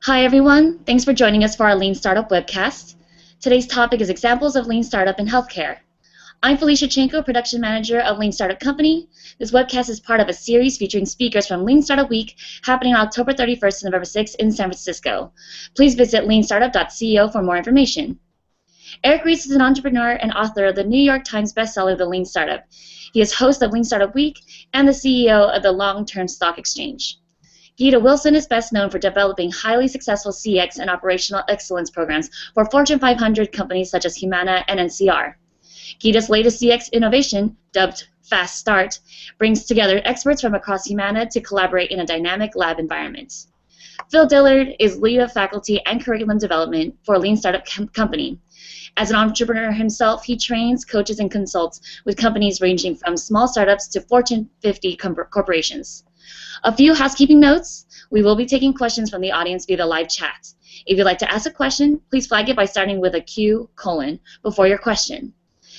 Hi everyone, thanks for joining us for our Lean Startup webcast. Today's topic is examples of Lean Startup in healthcare. I'm Felicia Chenko, Production Manager of Lean Startup Company. This webcast is part of a series featuring speakers from Lean Startup Week happening on October 31st to November 6th in San Francisco. Please visit leanstartup.co for more information. Eric Ries is an entrepreneur and author of the New York Times bestseller, The Lean Startup. He is host of Lean Startup Week and the CEO of the Long-Term Stock Exchange. Geeta Wilson is best known for developing highly successful CX and operational excellence programs for Fortune 500 companies such as Humana and NCR. Geeta's latest CX innovation, dubbed Fast Start, brings together experts from across Humana to collaborate in a dynamic lab environment. Phil Dillard is lead of faculty and curriculum development for Lean Startup Company. As an entrepreneur himself, he trains, coaches, and consults with companies ranging from small startups to Fortune 50 corporations. A few housekeeping notes. We will be taking questions from the audience via the live chat. If you'd like to ask a question, please flag it by starting with a Q: before your question.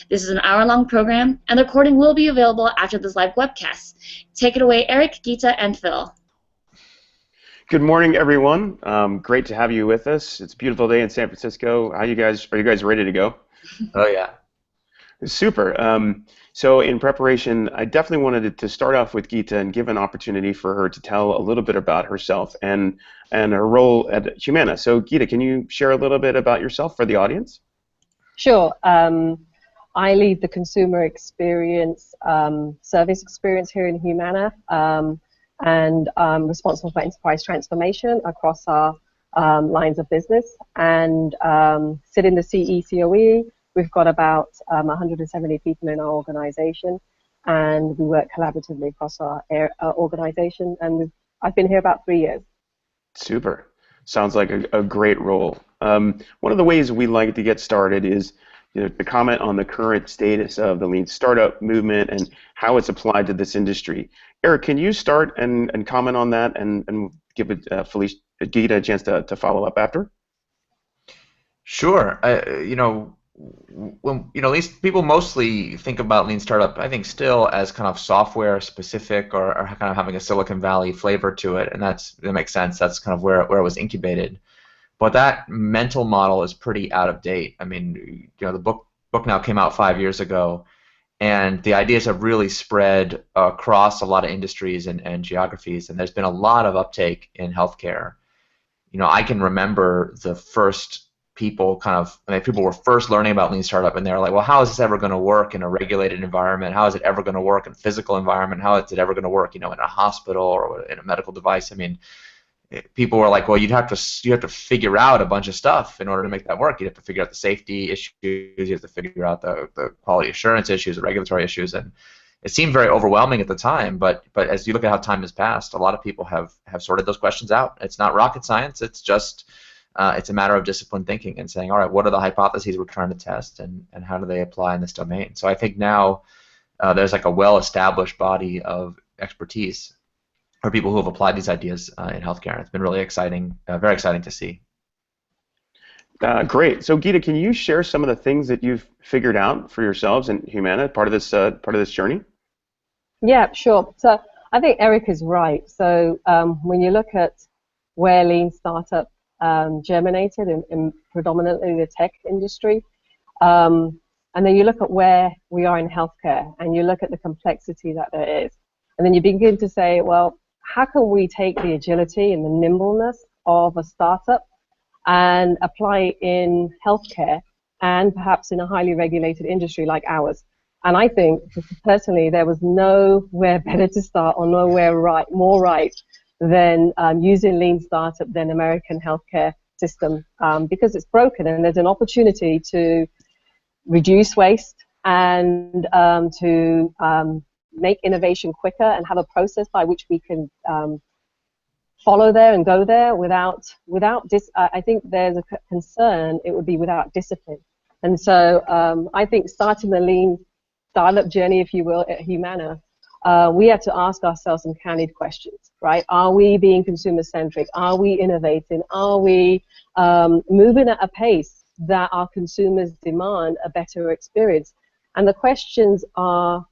This is an hour-long program, and the recording will be available after this live webcast. Take it away, Eric, Geeta, and Phil. Good morning, everyone. Great to have you with us. It's a beautiful day in San Francisco. Are you guys ready to go? Oh yeah. Super. So in preparation, I definitely wanted to start off with Geeta and give an opportunity for her to tell a little bit about herself and her role at Humana. So Geeta, can you share a little bit about yourself for the audience? Sure. I lead the consumer experience, service experience here in Humana, and I'm responsible for enterprise transformation across our lines of business, and sit in the CE/COE. We've got about 170 people in our organization, and we work collaboratively across our organization, and I've been here about 3 years. Super. Sounds like a great role. One of the ways we like to get started is to comment on the current status of the Lean Startup movement and how it's applied to this industry. Eric, can you start and comment on that and give Geeta a chance to follow up after? Sure. At least people mostly think about Lean Startup, I think, still as kind of software specific or kind of having a Silicon Valley flavor to it, and that makes sense. That's kind of where it was incubated. But that mental model is pretty out of date. I mean, the book now came out 5 years ago, and the ideas have really spread across a lot of industries and geographies, and there's been a lot of uptake in healthcare. I can remember the first people people were first learning about Lean Startup, and they were like, well, how is this ever going to work in a regulated environment? How is it ever going to work in a physical environment? How is it ever going to work, in a hospital or in a medical device? I mean, people were like, well, you have to figure out a bunch of stuff in order to make that work. You have to figure out the safety issues, you have to figure out the quality assurance issues, the regulatory issues, and it seemed very overwhelming at the time. But as you look at how time has passed, a lot of people have sorted those questions out. It's not rocket science. It's just it's a matter of disciplined thinking and saying, all right, what are the hypotheses we're trying to test, and how do they apply in this domain? So I think now there's like a well-established body of expertise for people who have applied these ideas in healthcare. It's been really exciting, very exciting to see. Great. So Geeta, can you share some of the things that you've figured out for yourselves and Humana, part of this journey? Yeah, sure. So I think Eric is right. So when you look at where Lean Startup germinated in predominantly the tech industry, and then you look at where we are in healthcare, and you look at the complexity that there is, and then you begin to say, well, how can we take the agility and the nimbleness of a startup and apply it in healthcare and perhaps in a highly regulated industry like ours? And I think, personally, there was nowhere better to start or nowhere more right than using Lean Startup than American healthcare system, because it's broken, and there's an opportunity to reduce waste and to make innovation quicker and have a process by which we can follow there and go there without I think there's a concern it would be without discipline. And so I think starting the Lean Startup journey, if you will, at Humana, we had to ask ourselves some candid questions, right? Are we being consumer-centric? Are we innovating? Are we moving at a pace that our consumers demand a better experience? And the questions are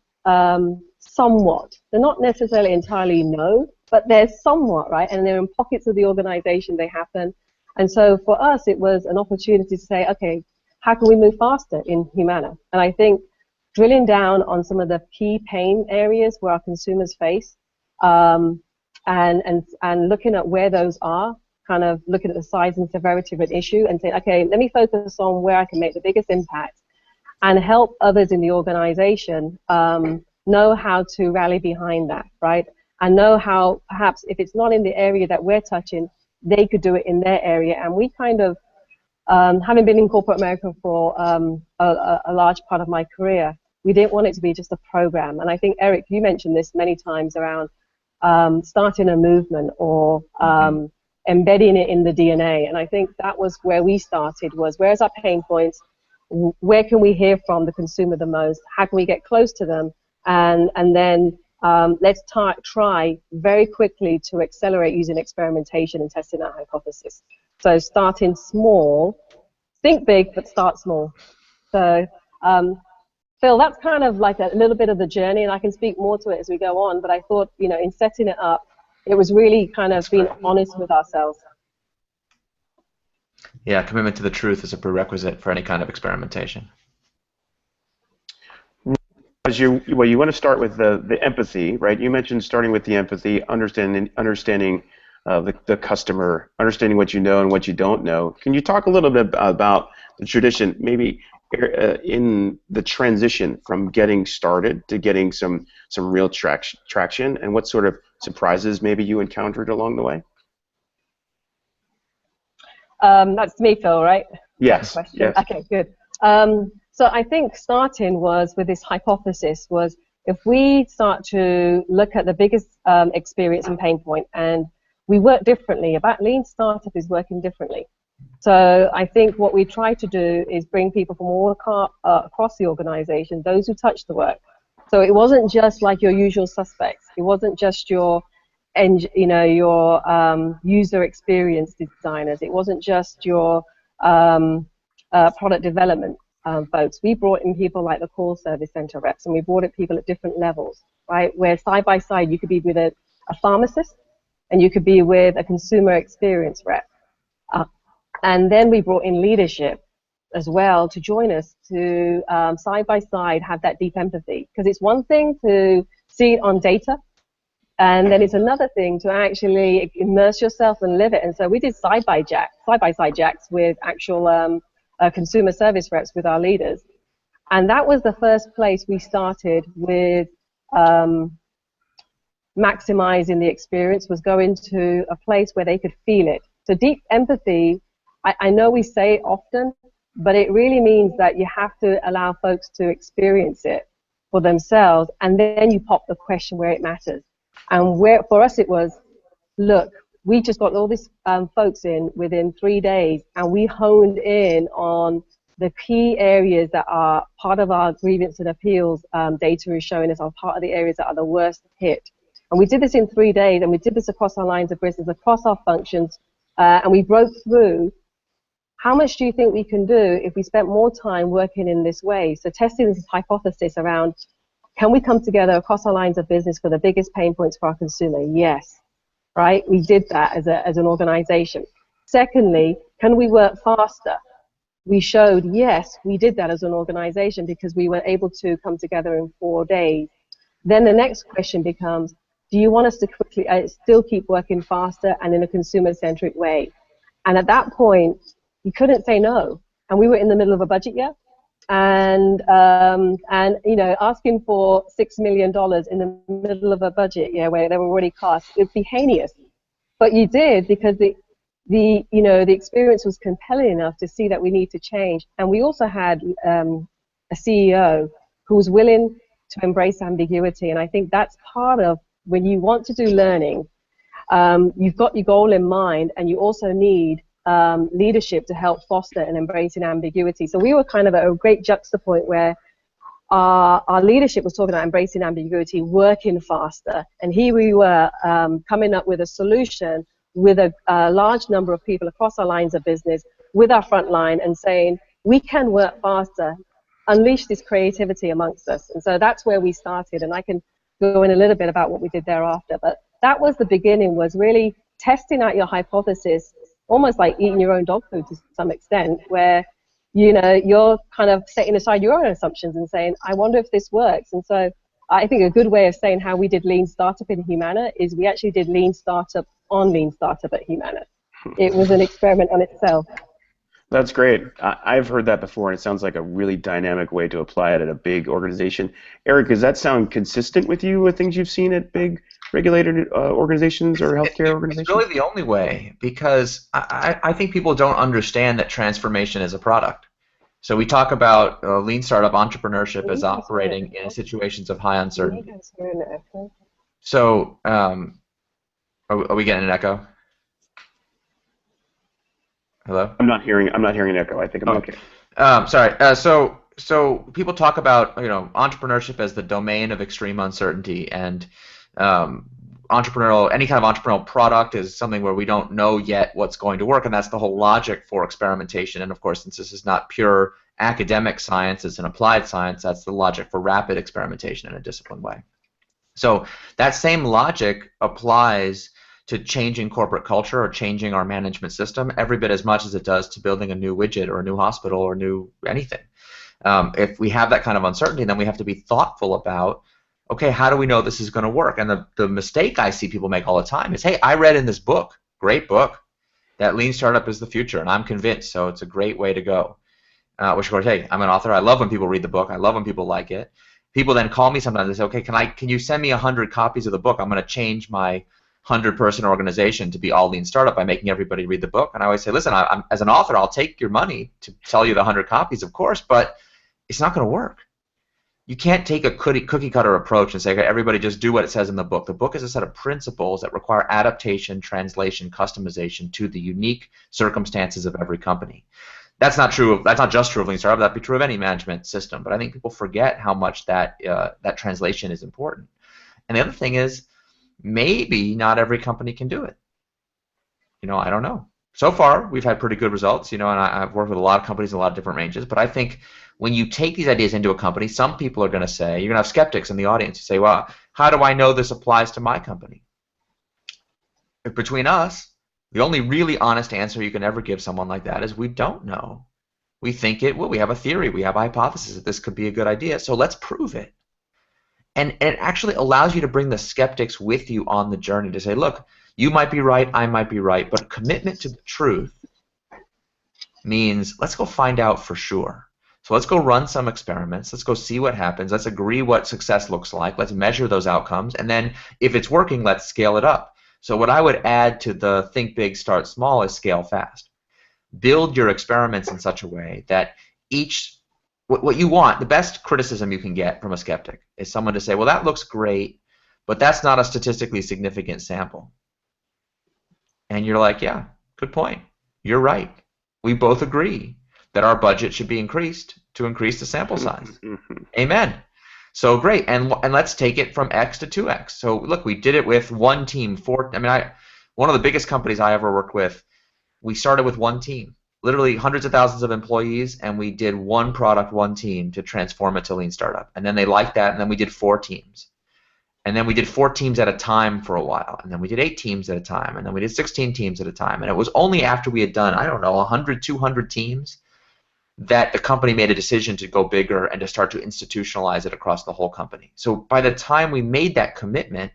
somewhat. They're not necessarily entirely no, but they're somewhat, right? And they're in pockets of the organization, they happen. And so for us, it was an opportunity to say, okay, how can we move faster in Humana? And I think drilling down on some of the key pain areas where our consumers face, and looking at where those are, kind of looking at the size and severity of an issue and saying, okay, let me focus on where I can make the biggest impact and help others in the organization know how to rally behind that, right? And know how perhaps if it's not in the area that we're touching, they could do it in their area. And we kind of, having been in corporate America for a large part of my career, we didn't want it to be just a program. And I think, Eric, you mentioned this many times around starting a movement or embedding it in the DNA. And I think that was where we started, was where's our pain points? Where can we hear from the consumer the most? How can we get close to them? And then let's try very quickly to accelerate using experimentation and testing our hypothesis. So starting small, think big, but start small. So Phil, that's kind of like a little bit of the journey, and I can speak more to it as we go on, but I thought, you know, in setting it up, it was really kind of being honest with ourselves. Yeah, commitment to the truth is a prerequisite for any kind of experimentation. You want to start with the empathy, right? You mentioned starting with the empathy, understanding the customer, understanding what you know and what you don't know. Can you talk a little bit about the tradition, maybe in the transition from getting started to getting some real traction, and what sort of surprises maybe you encountered along the way? That's me, Phil, right? Yes. Yes. Okay, good. So I think starting was with this hypothesis was, if we start to look at the biggest experience and pain point, and we work differently, about lean startup is working differently. So I think what we try to do is bring people from all across the organization, those who touch the work. So it wasn't just like your usual suspects. It wasn't just your user experience designers. It wasn't just your product development folks. We brought in people like the call service center reps, and we brought in people at different levels, right? Where side by side you could be with a pharmacist, and you could be with a consumer experience rep. And then we brought in leadership as well to join us to side by side have that deep empathy. Because it's one thing to see it on data, and then it's another thing to actually immerse yourself and live it. And so we did side by side jacks with actual consumer service reps with our leaders. And that was the first place we started with maximizing the experience, was going to a place where they could feel it. So deep empathy, I know we say it often, but it really means that you have to allow folks to experience it for themselves, and then you pop the question where it matters. And where for us it was, look, we just got all these folks in within 3 days, and we honed in on the key areas that are part of our grievance and appeals data is showing us are part of the areas that are the worst hit. And we did this in 3 days, and we did this across our lines of business, across our functions, and we broke through. How much do you think we can do if we spent more time working in this way? So testing this hypothesis around, can we come together across our lines of business for the biggest pain points for our consumer? Yes, right? We did that as an organization. Secondly, can we work faster? We showed, yes, we did that as an organization because we were able to come together in 4 days. Then the next question becomes, do you want us to quickly still keep working faster and in a consumer-centric way? And at that point, you couldn't say no. And we were in the middle of a budget year, and you know, asking for $6 million in the middle of a budget year where they were already cost, it'd be heinous. But you did, because the experience was compelling enough to see that we need to change. And we also had a CEO who was willing to embrace ambiguity. And I think that's part of when you want to do learning, you've got your goal in mind, and you also need leadership to help foster and embracing ambiguity. So we were kind of at a great juxtapoint where our leadership was talking about embracing ambiguity, working faster, and here we were coming up with a solution with a large number of people across our lines of business, with our front line, and saying, we can work faster, unleash this creativity amongst us. And so that's where we started, and I can go in a little bit about what we did thereafter. But that was the beginning, was really testing out your hypothesis, almost like eating your own dog food to some extent, where you're kind of setting aside your own assumptions and saying, I wonder if this works. And so I think a good way of saying how we did Lean Startup in Humana is we actually did Lean Startup on Lean Startup at Humana. It was an experiment on itself. That's great. I've heard that before, and it sounds like a really dynamic way to apply it at a big organization. Eric, does that sound consistent with you, with things you've seen at big regulated organizations or healthcare organizations? It's really the only way, because I think people don't understand that transformation is a product. So we talk about lean startup entrepreneurship as operating in situations of high uncertainty. So are we getting an echo? Hello? I'm not hearing an echo. I think I'm okay. Sorry. So people talk about entrepreneurship as the domain of extreme uncertainty, and any kind of entrepreneurial product is something where we don't know yet what's going to work, and that's the whole logic for experimentation. And of course, since this is not pure academic science, it's an applied science, that's the logic for rapid experimentation in a disciplined way. So that same logic applies to changing corporate culture or changing our management system every bit as much as it does to building a new widget or a new hospital or new anything. If we have that kind of uncertainty, then we have to be thoughtful about, okay, how do we know this is going to work? And the mistake I see people make all the time is, hey, I read in this book, great book, that Lean Startup is the future, and I'm convinced, so it's a great way to go. Which, of course, hey, I'm an author. I love when people read the book. I love when people like it. People then call me sometimes and say, okay, can you send me 100 copies of the book? I'm going to change my 100-person organization to be all Lean Startup by making everybody read the book. And I always say, listen, as an author, I'll take your money to sell you the 100 copies, of course, but it's not going to work. You can't take a cookie-cutter approach and say, okay, everybody just do what it says in the book. The book is a set of principles that require adaptation, translation, customization to the unique circumstances of every company. That's not true. That's not just true of Lean Startup. That'd be true of any management system. But I think people forget how much that translation is important. And the other thing is, maybe not every company can do it. I don't know. So far, we've had pretty good results, and I've worked with a lot of companies in a lot of different ranges, but I think when you take these ideas into a company, some people are going to say, you're going to have skeptics in the audience who say, well, how do I know this applies to my company? If between us, the only really honest answer you can ever give someone like that is we don't know. We think it will. We have a theory. We have a hypothesis that this could be a good idea, so let's prove it. And it actually allows you to bring the skeptics with you on the journey to say, look, you might be right, I might be right, but commitment to the truth means let's go find out for sure. So let's go run some experiments. Let's go see what happens. Let's agree what success looks like. Let's measure those outcomes. And then if it's working, let's scale it up. So what I would add to the think big, start small is scale fast. Build your experiments in such a way that what you want, the best criticism you can get from a skeptic is someone to say, well, that looks great, but that's not a statistically significant sample. And you're like, yeah, good point. You're right. We both agree that our budget should be increased to increase the sample size. Amen. So great, and let's take it from X to 2X. So look, we did it with one team. One of the biggest companies I ever worked with, we started with one team. Literally hundreds of thousands of employees, and we did one product, one team to transform it to Lean Startup. And then they liked that, and then we did 4 teams. And then we did 4 teams at a time for a while. And then we did 8 teams at a time. And then we did 16 teams at a time. And it was only after we had done, 100, 200 teams that the company made a decision to go bigger and to start to institutionalize it across the whole company. So by the time we made that commitment,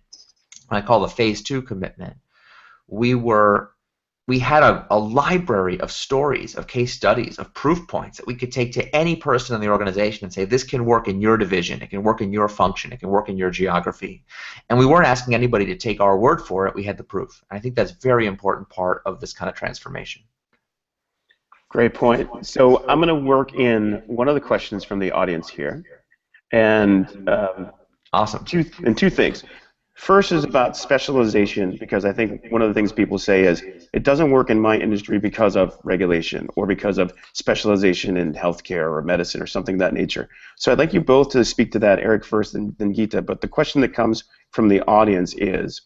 I call the phase 2 commitment, we had a library of stories, of case studies, of proof points that we could take to any person in the organization and say, this can work in your division, it can work in your function, it can work in your geography. And we weren't asking anybody to take our word for it, we had the proof. And I think that's a very important part of this kind of transformation. Great point. So I'm going to work in one of the questions from the audience here. And awesome. Two things. First is about specialization, because I think one of the things people say is it doesn't work in my industry because of regulation or because of specialization in healthcare or medicine or something of that nature. So I'd like you both to speak to that, Eric first and then Geeta. But the question that comes from the audience is,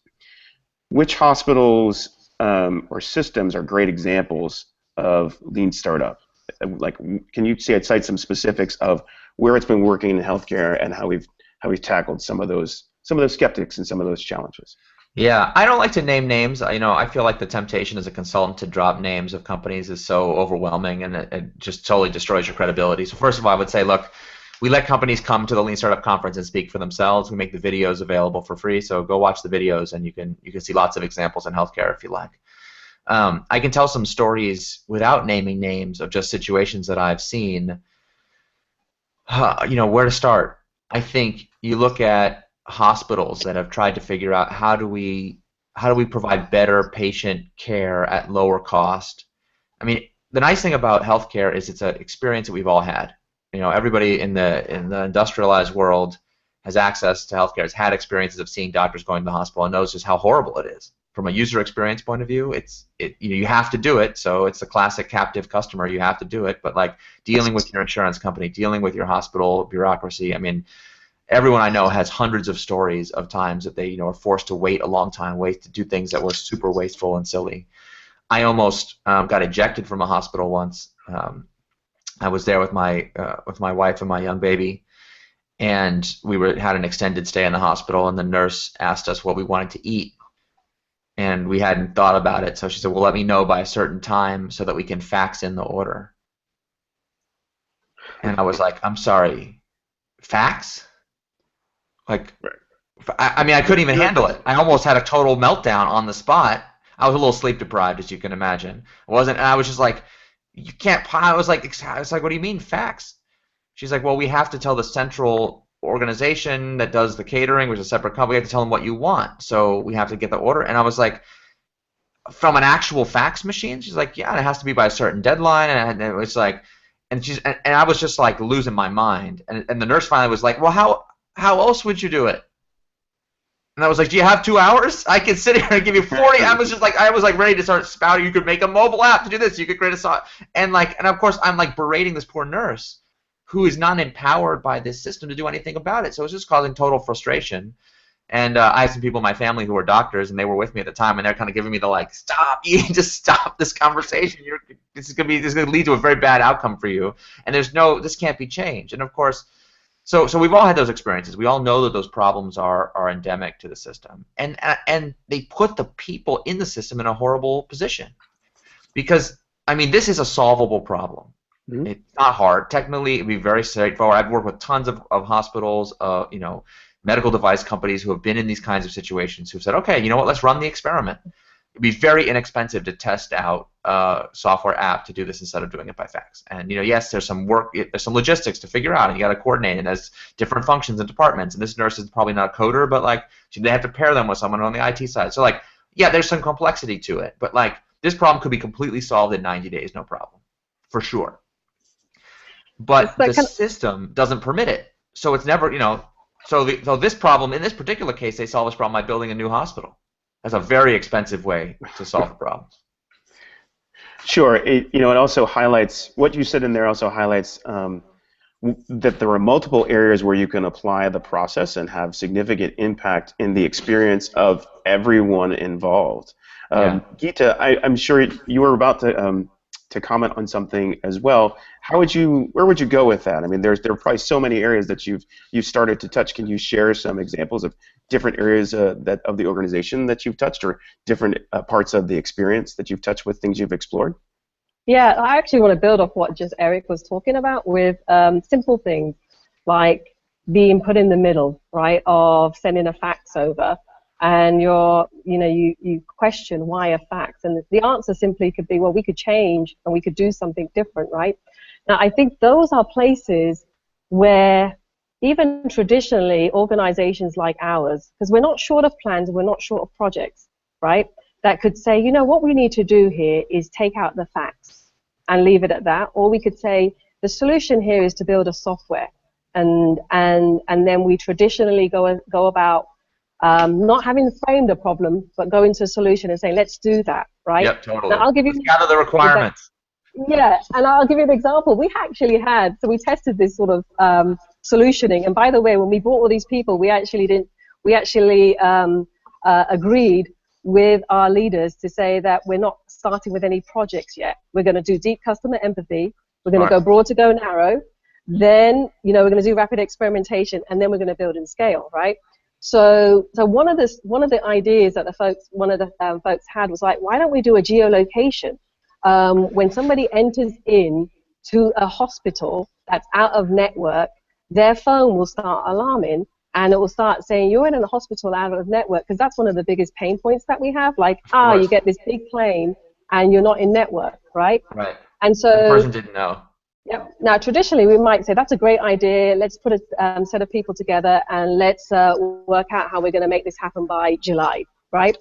which hospitals or systems are great examples of Lean Startup? Like, can you cite some specifics of where it's been working in healthcare and how we've tackled some of those some of those skeptics and some of those challenges? Yeah, I don't like to name names. I feel like the temptation as a consultant to drop names of companies is so overwhelming, and it just totally destroys your credibility. So first of all, I would say, look, we let companies come to the Lean Startup Conference and speak for themselves. We make the videos available for free, so go watch the videos, and you can see lots of examples in healthcare if you like. I can tell some stories without naming names of just situations that I've seen. Where to start? I think you look at hospitals that have tried to figure out how do we provide better patient care at lower cost. I mean, the nice thing about healthcare is it's an experience that we've all had. Everybody in the industrialized world has access to healthcare, has had experiences of seeing doctors going to the hospital, and knows just how horrible it is. From a user experience point of view, you have to do it, so it's the classic captive customer. You have to do it, but like dealing with your insurance company, dealing with your hospital bureaucracy, I mean, everyone I know has hundreds of stories of times that they are forced to wait a long time, wait to do things that were super wasteful and silly. I almost got ejected from a hospital once. I was there with my wife and my young baby, and we had an extended stay in the hospital, and the nurse asked us what we wanted to eat. And we hadn't thought about it, so she said, well, let me know by a certain time so that we can fax in the order. And I was like, I'm sorry, fax? Like, I mean, I couldn't even handle it. I almost had a total meltdown on the spot. I was a little sleep deprived, as you can imagine. And I was just like, you can't, I was like, what do you mean, fax? She's like, well, we have to tell the central organization that does the catering, which is a separate company, we have to tell them what you want, so we have to get the order. And I was like, from an actual fax machine? She's like, yeah, it has to be by a certain deadline. And it was like, and I was just like losing my mind. And the nurse finally was like, well, how else would you do it? And I was like, do you have 2 hours? I can sit here and give you 40. I was like ready to start spouting. You could make a mobile app to do this. You could create a song. And of course I'm like berating this poor nurse who is not empowered by this system to do anything about it. So it was just causing total frustration. And I had some people in my family who were doctors, and they were with me at the time, and they're kind of giving me the like, stop, you just stop this conversation. This is going to lead to a very bad outcome for you. And this can't be changed. And of course, so we've all had those experiences. We all know that those problems are endemic to the system, and they put the people in the system in a horrible position, because I mean, this is a solvable problem. Mm-hmm. It's not hard. Technically, it'd be very straightforward. I've worked with tons of hospitals, medical device companies who have been in these kinds of situations who've said, okay, you know what, let's run the experiment. It'd be very inexpensive to test out a software app to do this instead of doing it by fax. And yes, there's some work, there's some logistics to figure out, and you got to coordinate, and there's different functions and departments. And this nurse is probably not a coder, but like they have to pair them with someone on the IT side. So like, yeah, there's some complexity to it, but like this problem could be completely solved in 90 days, no problem, for sure. But the system doesn't permit it, so it's never, So this problem, in this particular case, they solve this problem by building a new hospital. That's a very expensive way to solve the problem. Sure. It also highlights, what you said in there also highlights that there are multiple areas where you can apply the process and have significant impact in the experience of everyone involved. Yeah. Geeta, I'm sure you were about to comment on something as well. Where would you go with that? I mean, there are probably so many areas that you've started to touch. Can you share some examples of different areas of the organization that you've touched, or different parts of the experience that you've touched with things you've explored? Yeah, I actually want to build off what just Eric was talking about with simple things like being put in the middle, right, of sending a fax over. And you question why a fax, and the answer simply could be, well, we could change and we could do something different, right? Now, I think those are places where even traditionally organizations like ours, because we're not short of plans, we're not short of projects, right, that could say, what we need to do here is take out the fax and leave it at that, or we could say the solution here is to build a software, and then we traditionally go about not having framed a problem, but go into a solution and say, let's do that, right? Yep, totally. Now, I'll give you gather the requirements. Yeah, and I'll give you an example. We actually we tested this sort of solutioning, and by the way, when we brought all these people, we actually agreed with our leaders to say that we're not starting with any projects yet. We're going to do deep customer empathy. We're going to go broad to go narrow. Then, we're going to do rapid experimentation, and then we're going to build and scale, right? So one of the ideas that one of the folks had was like, why don't we do a geolocation? When somebody enters in to a hospital that's out of network, their phone will start alarming, and it will start saying you're in a hospital out of network, because that's one of the biggest pain points that we have. Like, you get this big claim and you're not in network, right? Right. And so the person didn't know. Yep. Now, traditionally, we might say that's a great idea. Let's put a set of people together and let's work out how we're going to make this happen by July, right?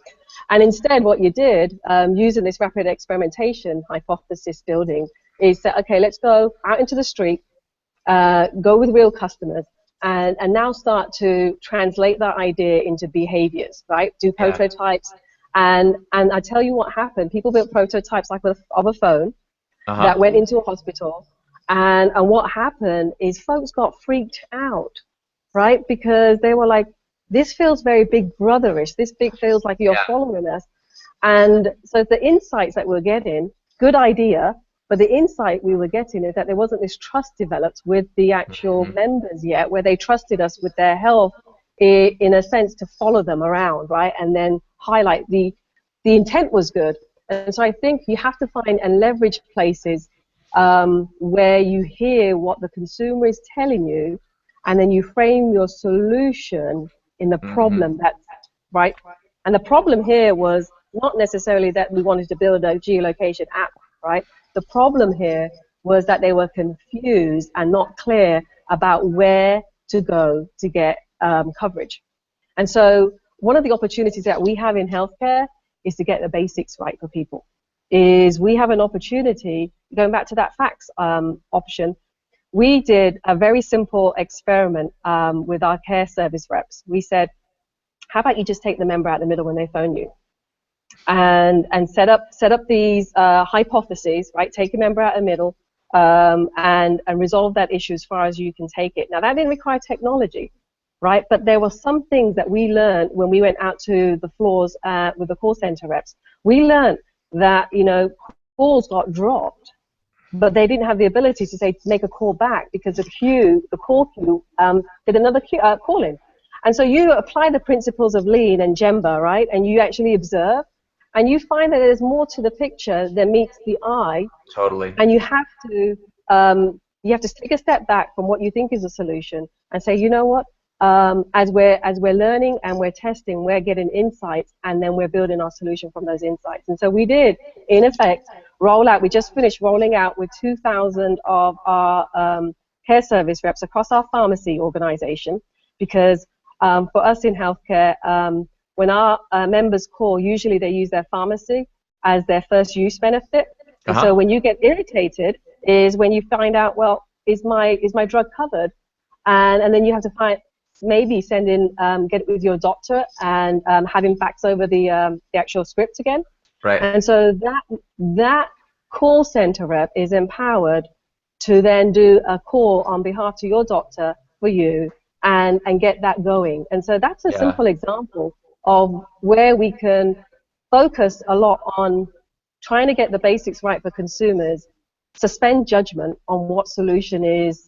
And instead, what you did, using this rapid experimentation hypothesis building, is that, okay, let's go out into the street, go with real customers, and now start to translate that idea into behaviors, right? Do prototypes. And I tell you what happened. People built prototypes like of a phone that went into a hospital. And what happened is folks got freaked out, right? Because they were like, this feels very big brotherish. This feels like you're following us. And so the insights that we're getting, good idea, but the insight we were getting is that there wasn't this trust developed with the actual members yet, where they trusted us with their health in a sense to follow them around, right? And then highlight the intent was good. And so I think you have to find and leverage places where you hear what the consumer is telling you, and then you frame your solution in the problem that's right. And the problem here was not necessarily that we wanted to build a geolocation app, right? The problem here was that they were confused and not clear about where to go to get coverage. And so one of the opportunities that we have in healthcare is to get the basics right for people. Is we have an opportunity, going back to that fax option, we did a very simple experiment with our care service reps. We said, how about you just take the member out the middle when they phone you, and set up these hypotheses, right? Take a member out the middle and resolve that issue as far as you can take it. Now, that didn't require technology, right? But there were some things that we learned when we went out to the floors with the call center reps. We learned that, calls got dropped, but they didn't have the ability to make a call back because the call queue did another call in. And so you apply the principles of lean and Gemba, right? And you actually observe, and you find that there's more to the picture than meets the eye. Totally. And you have to take a step back from what you think is a solution and say, you know what? As we're learning and we're testing, we're getting insights, and then we're building our solution from those insights. And so we did, in effect, roll out. We just finished rolling out with 2,000 of our care service reps across our pharmacy organization, because for us in healthcare, when our members call, usually they use their pharmacy as their first use benefit. And so when you get irritated is when you find out, well, is my drug covered? And then you have to maybe send in, get it with your doctor and have him fax over the actual script again. Right. And so that call center rep is empowered to then do a call on behalf to your doctor for you and get that going. And so that's a simple example of where we can focus a lot on trying to get the basics right for consumers, suspend judgment on what solution is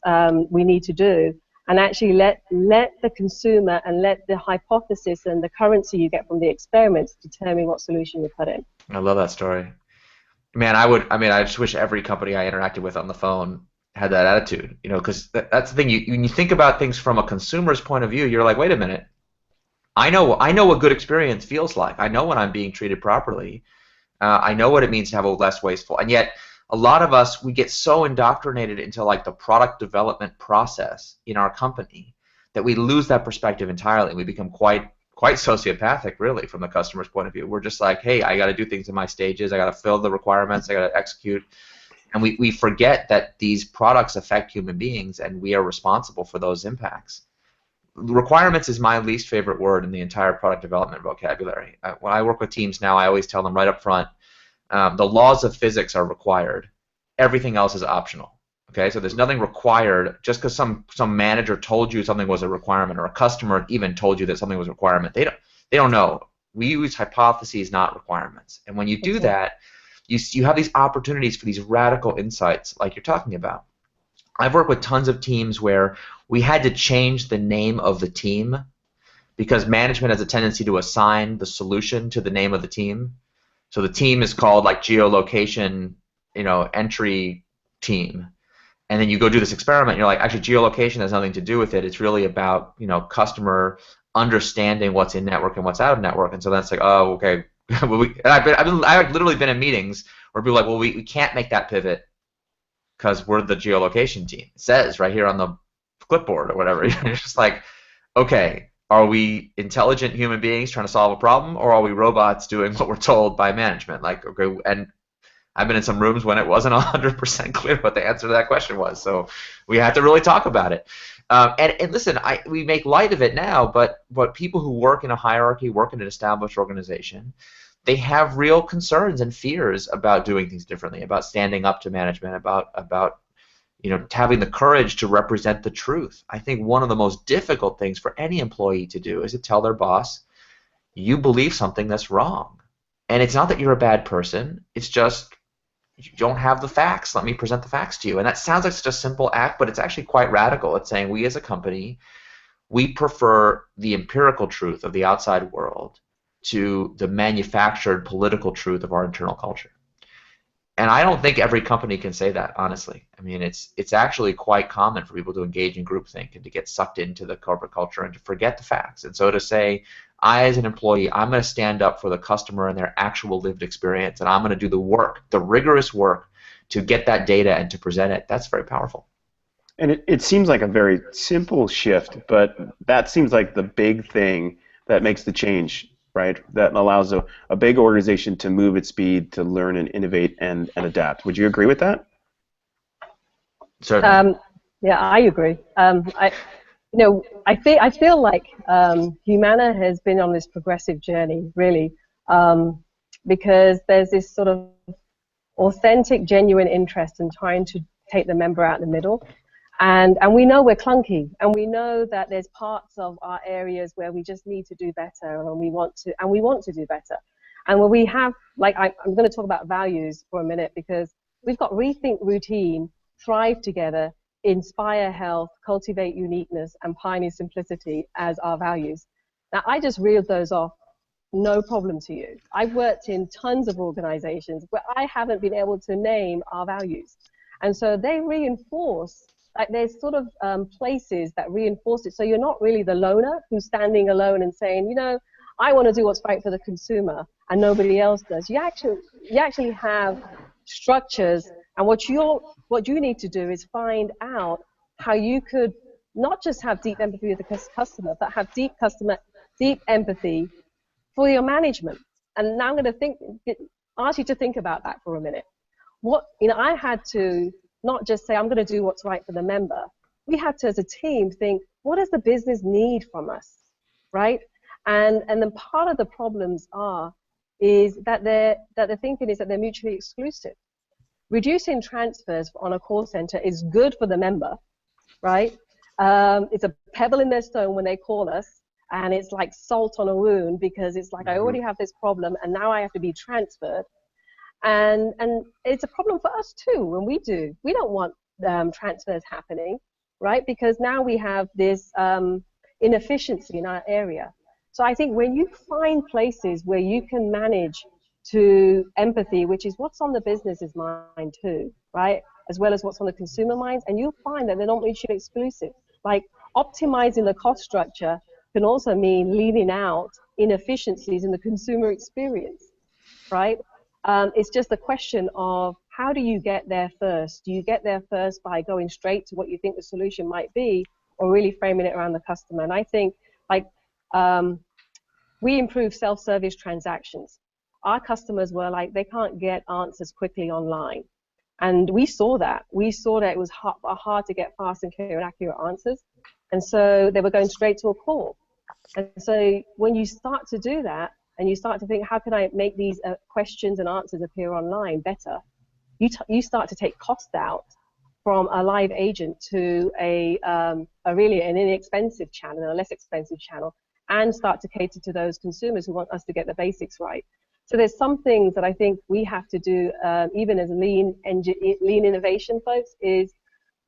we need to do, and actually let the consumer and let the hypothesis and the currency you get from the experiments determine what solution you put in. I love that story. Man, I just wish every company I interacted with on the phone had that attitude, because that's the thing. When you think about things from a consumer's point of view, you're like, wait a minute. I know what good experience feels like. I know when I'm being treated properly. I know what it means to have a less wasteful. And yet, a lot of us, we get so indoctrinated into like the product development process in our company that we lose that perspective entirely. We become quite sociopathic, really, from the customer's point of view. We're just like, hey, I got to do things in my stages. I got to fill the requirements. I got to execute. And we forget that these products affect human beings, and we are responsible for those impacts. Requirements is my least favorite word in the entire product development vocabulary. When I work with teams now, I always tell them right up front, the laws of physics are required. Everything else is optional. Okay, so there's nothing required just because some manager told you something was a requirement, or a customer even told you that something was a requirement. They don't know. We use hypotheses, not requirements. And when you do that, you have these opportunities for these radical insights like you're talking about. I've worked with tons of teams where we had to change the name of the team because management has a tendency to assign the solution to the name of the team. So the team is called like geolocation, entry team. And then you go do this experiment, and you're like, actually, geolocation has nothing to do with it. It's really about, customer understanding what's in network and what's out of network. And so that's like, oh, okay. Well, I've literally been in meetings where people are like, well, we can't make that pivot because we're the geolocation team. It says right here on the clipboard or whatever. You're just like, okay, are we intelligent human beings trying to solve a problem, or are we robots doing what we're told by management? Like, okay, and I've been in some rooms when it wasn't 100% clear what the answer to that question was, so we had to really talk about it. And listen, we make light of it now, but people who work in a hierarchy, work in an established organization, they have real concerns and fears about doing things differently, about standing up to management, about having the courage to represent the truth. I think one of the most difficult things for any employee to do is to tell their boss, you believe something that's wrong. And it's not that you're a bad person, it's just you don't have the facts. Let me present the facts to you. And that sounds like such a simple act, but it's actually quite radical. It's saying we as a company, we prefer the empirical truth of the outside world to the manufactured political truth of our internal culture. And I don't think every company can say that, honestly. I mean, it's actually quite common for people to engage in groupthink and to get sucked into the corporate culture and to forget the facts. And so to say, I as an employee, I'm going to stand up for the customer and their actual lived experience, and I'm going to do the work, the rigorous work, to get that data and to present it. That's very powerful. And it seems like a very simple shift, but that seems like the big thing that makes the change, right? That allows a big organization to move at speed, to learn and innovate and adapt. Would you agree with that? Certainly. Yeah, I agree. I feel like Humana has been on this progressive journey, really, because there's this sort of authentic, genuine interest in trying to take the member out in the middle. And we know we're clunky, and we know that there's parts of our areas where we just need to do better, and we want to do better. And when we have, like, I'm going to talk about values for a minute, because we've got rethink routine, thrive together, inspire health, cultivate uniqueness, and pioneer simplicity as our values. Now, I just reeled those off, no problem to you. I've worked in tons of organizations where I haven't been able to name our values. And so they reinforce, like, there's sort of places that reinforce it. So you're not really the loner who's standing alone and saying, I want to do what's right for the consumer, and nobody else does. You actually have structures, and what you need to do is find out how you could not just have deep empathy with the customer, but have deep empathy for your management. And now I'm going to ask you to think about that for a minute. I had to not just say, I'm going to do what's right for the member. We had to, as a team, think, what does the business need from us, right? And then part of the problems is that the thinking is that they're mutually exclusive. Reducing transfers on a call center is good for the member, right? It's a pebble in their stone when they call us, and it's like salt on a wound, because it's like, I already have this problem, and now I have to be transferred. And it's a problem for us too when we do. We don't want transfers happening, right? Because now we have this inefficiency in our area. So I think when you find places where you can manage to empathy, which is what's on the business's mind too, right? As well as what's on the consumer minds, and you'll find that they're not mutually exclusive. Like, optimizing the cost structure can also mean leaving out inefficiencies in the consumer experience, right? It's just a question of, how do you get there first? Do you get there first by going straight to what you think the solution might be, or really framing it around the customer? And I think, like, we improve self-service transactions. Our customers were like, they can't get answers quickly online. And we saw that. We saw that it was hard to get fast and clear and accurate answers. And so they were going straight to a call. And so when you start to do that, and you start to think, how can I make these questions and answers appear online better? You start to take cost out from a live agent to a really an inexpensive channel, a less expensive channel, and start to cater to those consumers who want us to get the basics right. So there's some things that I think we have to do, even as lean innovation folks, is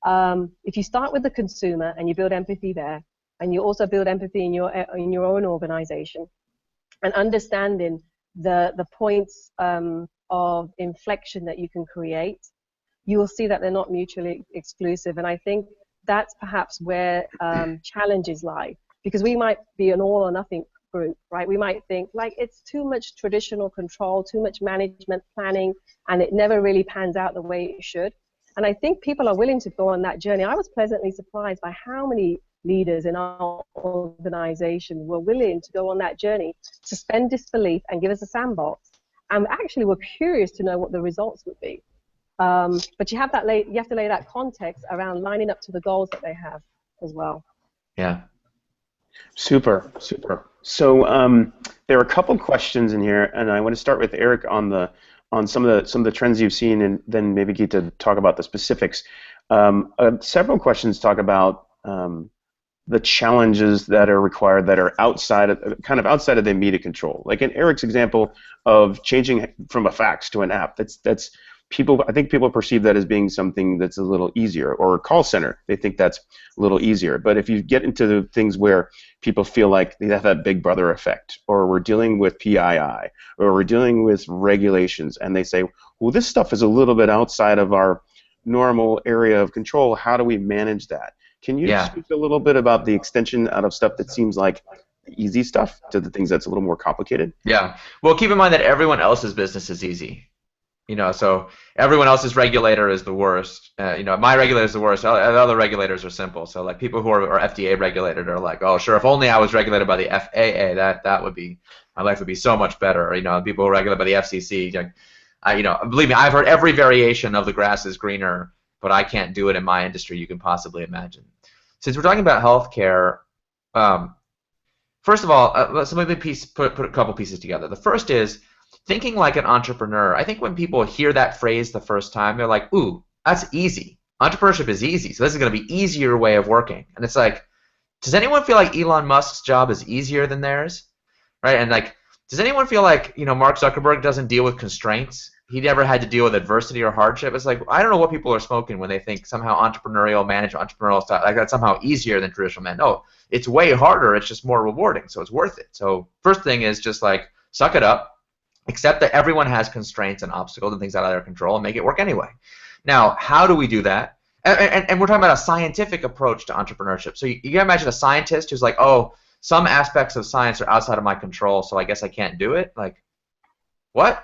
if you start with the consumer and you build empathy there, and you also build empathy in your own organization, and understanding the points of inflection that you can create, you will see that they're not mutually exclusive. And I think that's perhaps where challenges lie, because we might be an all or nothing group, right? We might think like it's too much traditional control, too much management planning, and it never really pans out the way it should. And I think people are willing to go on that journey. I was pleasantly surprised by how many leaders in our organization were willing to go on that journey, suspend disbelief and give us a sandbox, and actually were curious to know what the results would be. But you have to lay that context around lining up to the goals that they have as well. Yeah. Super, super. So there are a couple questions in here, and I want to start with Eric on some of the trends you've seen, and then maybe Geeta talk about the specifics. Several questions talk about the challenges that are required that are outside of the immediate control. Like in Eric's example of changing from a fax to an app, that's people. I think people perceive that as being something that's a little easier, or a call center. They think that's a little easier. But if you get into the things where people feel like they have that big brother effect, or we're dealing with PII, or we're dealing with regulations, and they say, well, this stuff is a little bit outside of our normal area of control. How do we manage that? Can you speak a little bit about the extension out of stuff that seems like easy stuff to the things that's a little more complicated? Yeah. Well, keep in mind that everyone else's business is easy. So everyone else's regulator is the worst. My regulator is the worst. Other regulators are simple. So like people who are FDA regulated are like, oh, sure, if only I was regulated by the FAA, that would be, my life would be so much better. People who are regulated by the FCC, believe me, I've heard every variation of the grass is greener, but I can't do it in my industry you can possibly imagine. Since we're talking about healthcare, first of all, let's maybe put a couple pieces together. The first is thinking like an entrepreneur. I think when people hear that phrase the first time, they're like, ooh, that's easy. Entrepreneurship is easy, so this is going to be easier way of working. And it's like, does anyone feel like Elon Musk's job is easier than theirs? Right? And like, does anyone feel like, Mark Zuckerberg doesn't deal with constraints? He never had to deal with adversity or hardship. It's like, I don't know what people are smoking when they think somehow entrepreneurial stuff, like that's somehow easier than traditional men. No, it's way harder. It's just more rewarding, so it's worth it. So first thing is just like, suck it up, accept that everyone has constraints and obstacles and things out of their control, and make it work anyway. Now, how do we do that? And we're talking about a scientific approach to entrepreneurship. So you can imagine a scientist who's like, oh, some aspects of science are outside of my control, so I guess I can't do it. Like, what?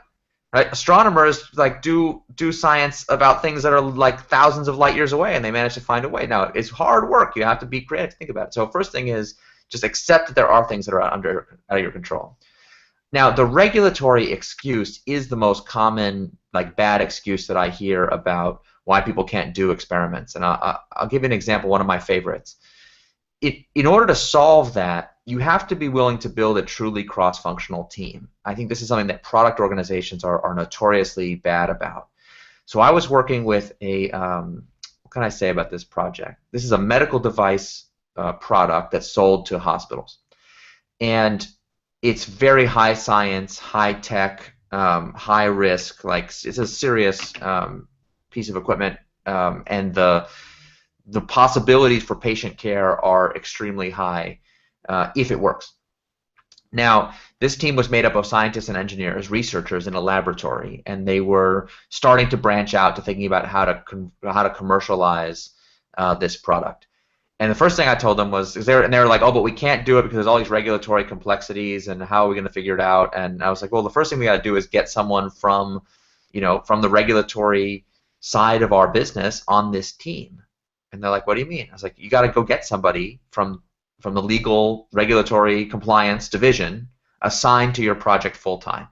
Right? Astronomers like do science about things that are like thousands of light years away, and they manage to find a way. Now, it's hard work. You have to be creative to think about it. So first thing is just accept that there are things that are out of your control. Now, the regulatory excuse is the most common like bad excuse that I hear about why people can't do experiments. And I'll give you an example, one of my favorites. In order to solve that, you have to be willing to build a truly cross-functional team. I think this is something that product organizations are notoriously bad about. So I was working with what can I say about this project? This is a medical device product that's sold to hospitals. And it's very high science, high tech, high risk, like it's a serious piece of equipment, and the possibilities for patient care are extremely high if it works. Now, this team was made up of scientists and engineers, researchers in a laboratory, and they were starting to branch out to thinking about how to commercialize this product. And the first thing I told them was, they were like, oh, but we can't do it because there's all these regulatory complexities, and how are we going to figure it out? And I was like, well, the first thing we got to do is get someone from the regulatory side of our business on this team. And they're like, what do you mean? I was like, you got to go get somebody from the legal regulatory compliance division assigned to your project full time.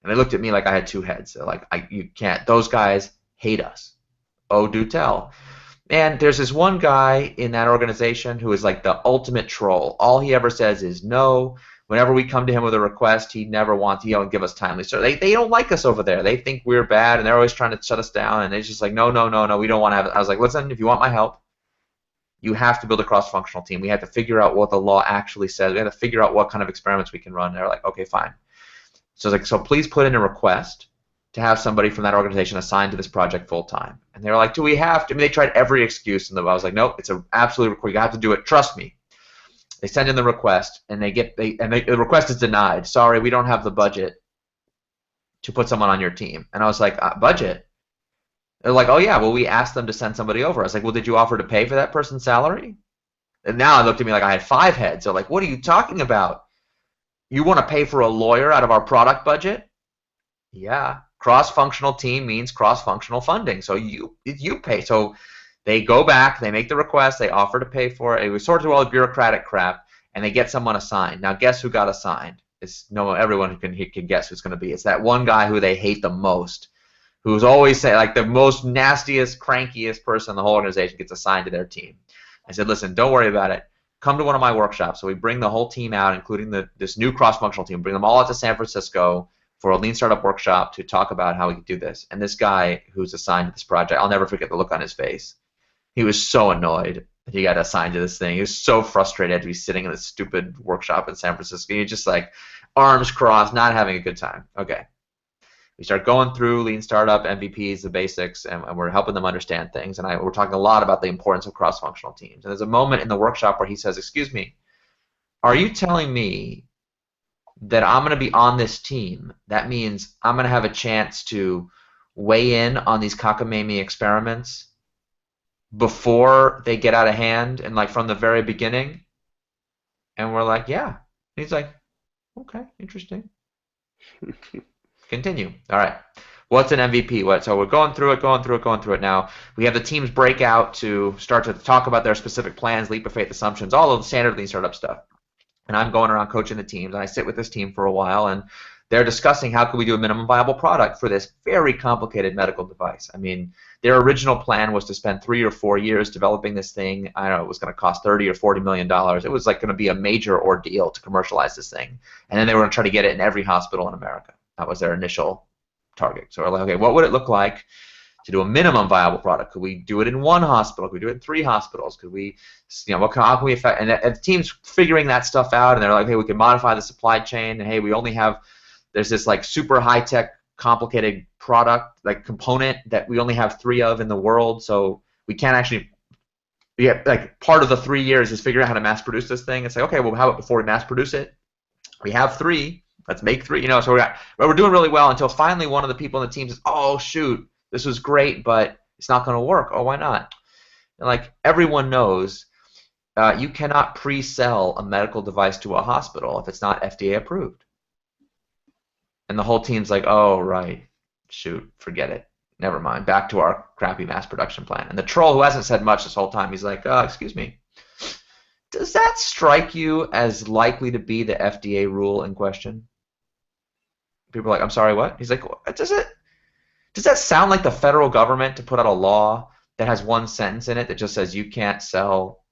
And they looked at me like I had two heads. They're like, you can't. Those guys hate us. Oh, do tell. And there's this one guy in that organization who is like the ultimate troll. All he ever says is no. Whenever we come to him with a request, he don't give us timely. So they don't like us over there. They think we're bad, and they're always trying to shut us down. And it's just like, no, we don't want to have it. I was like, listen, if you want my help, you have to build a cross-functional team. We have to figure out what the law actually says. We have to figure out what kind of experiments we can run. And they're like, okay, fine. So I was like, so please put in a request to have somebody from that organization assigned to this project full-time. And they were like, do we have to? I mean, they tried every excuse, and I was like, nope, it's an absolute requirement. You have to do it. Trust me. They send in the request, and the request is denied. Sorry, we don't have the budget to put someone on your team. And I was like, budget? They're like, oh yeah, well we asked them to send somebody over. I was like, well, did you offer to pay for that person's salary? And now it looked at me like I had 5 heads. They're like, what are you talking about? You want to pay for a lawyer out of our product budget? Yeah. Cross-functional team means cross-functional funding. So you pay. So they go back, they make the request, they offer to pay for it. It was sort of all the bureaucratic crap, and they get someone assigned. Now guess who got assigned? Everyone who can guess who's going to be. It's that one guy who they hate the most, who's always saying, like, the most nastiest, crankiest person in the whole organization gets assigned to their team. I said, listen, don't worry about it. Come to one of my workshops. So we bring the whole team out, including this new cross-functional team. Bring them all out to San Francisco for a Lean Startup workshop to talk about how we could do this. And this guy who's assigned to this project, I'll never forget the look on his face. He was so annoyed that he got assigned to this thing. He was so frustrated to be sitting in this stupid workshop in San Francisco. He just like arms crossed, not having a good time. Okay. We start going through Lean Startup, MVPs, the basics, and we're helping them understand things. And we're talking a lot about the importance of cross-functional teams. And there's a moment in the workshop where he says, excuse me, are you telling me that I'm going to be on this team? That means I'm going to have a chance to weigh in on these cockamamie experiments before they get out of hand and like from the very beginning? And we're like, yeah. And he's like, okay, interesting. Continue. All right. What's an MVP? So we're going through it now. We have the teams break out to start to talk about their specific plans, leap of faith assumptions, all of the standard Lean Startup stuff. And I'm going around coaching the teams, and I sit with this team for a while, and they're discussing how can we do a minimum viable product for this very complicated medical device. I mean, their original plan was to spend 3 or 4 years developing this thing. I don't know, it was going to cost $30 or $40 million. It was like going to be a major ordeal to commercialize this thing. And then they were going to try to get it in every hospital in America. That was their initial target. So we're like, okay, what would it look like to do a minimum viable product? Could we do it in 1 hospital? Could we do it in 3 hospitals? Could we, how can we affect? And the team's figuring that stuff out, and they're like, hey, we can modify the supply chain, and hey, we only have, there's this like super high-tech, complicated product, like component that we only have 3 of in the world, so we can't actually, like part of the 3 years is figuring out how to mass produce this thing. It's like, okay, well, how about before we mass produce it, we have 3. Let's make 3, so we're doing really well until finally one of the people in the team says, oh, shoot, this was great, but it's not going to work. Oh, why not? And like everyone knows, you cannot pre-sell a medical device to a hospital if it's not FDA approved. And the whole team's like, oh, right, shoot, forget it. Never mind, back to our crappy mass production plan. And the troll, who hasn't said much this whole time, he's like, excuse me, does that strike you as likely to be the FDA rule in question? People are like, I'm sorry, what? He's like, does that sound like the federal government to put out a law that has 1 sentence in it that just says you can't sell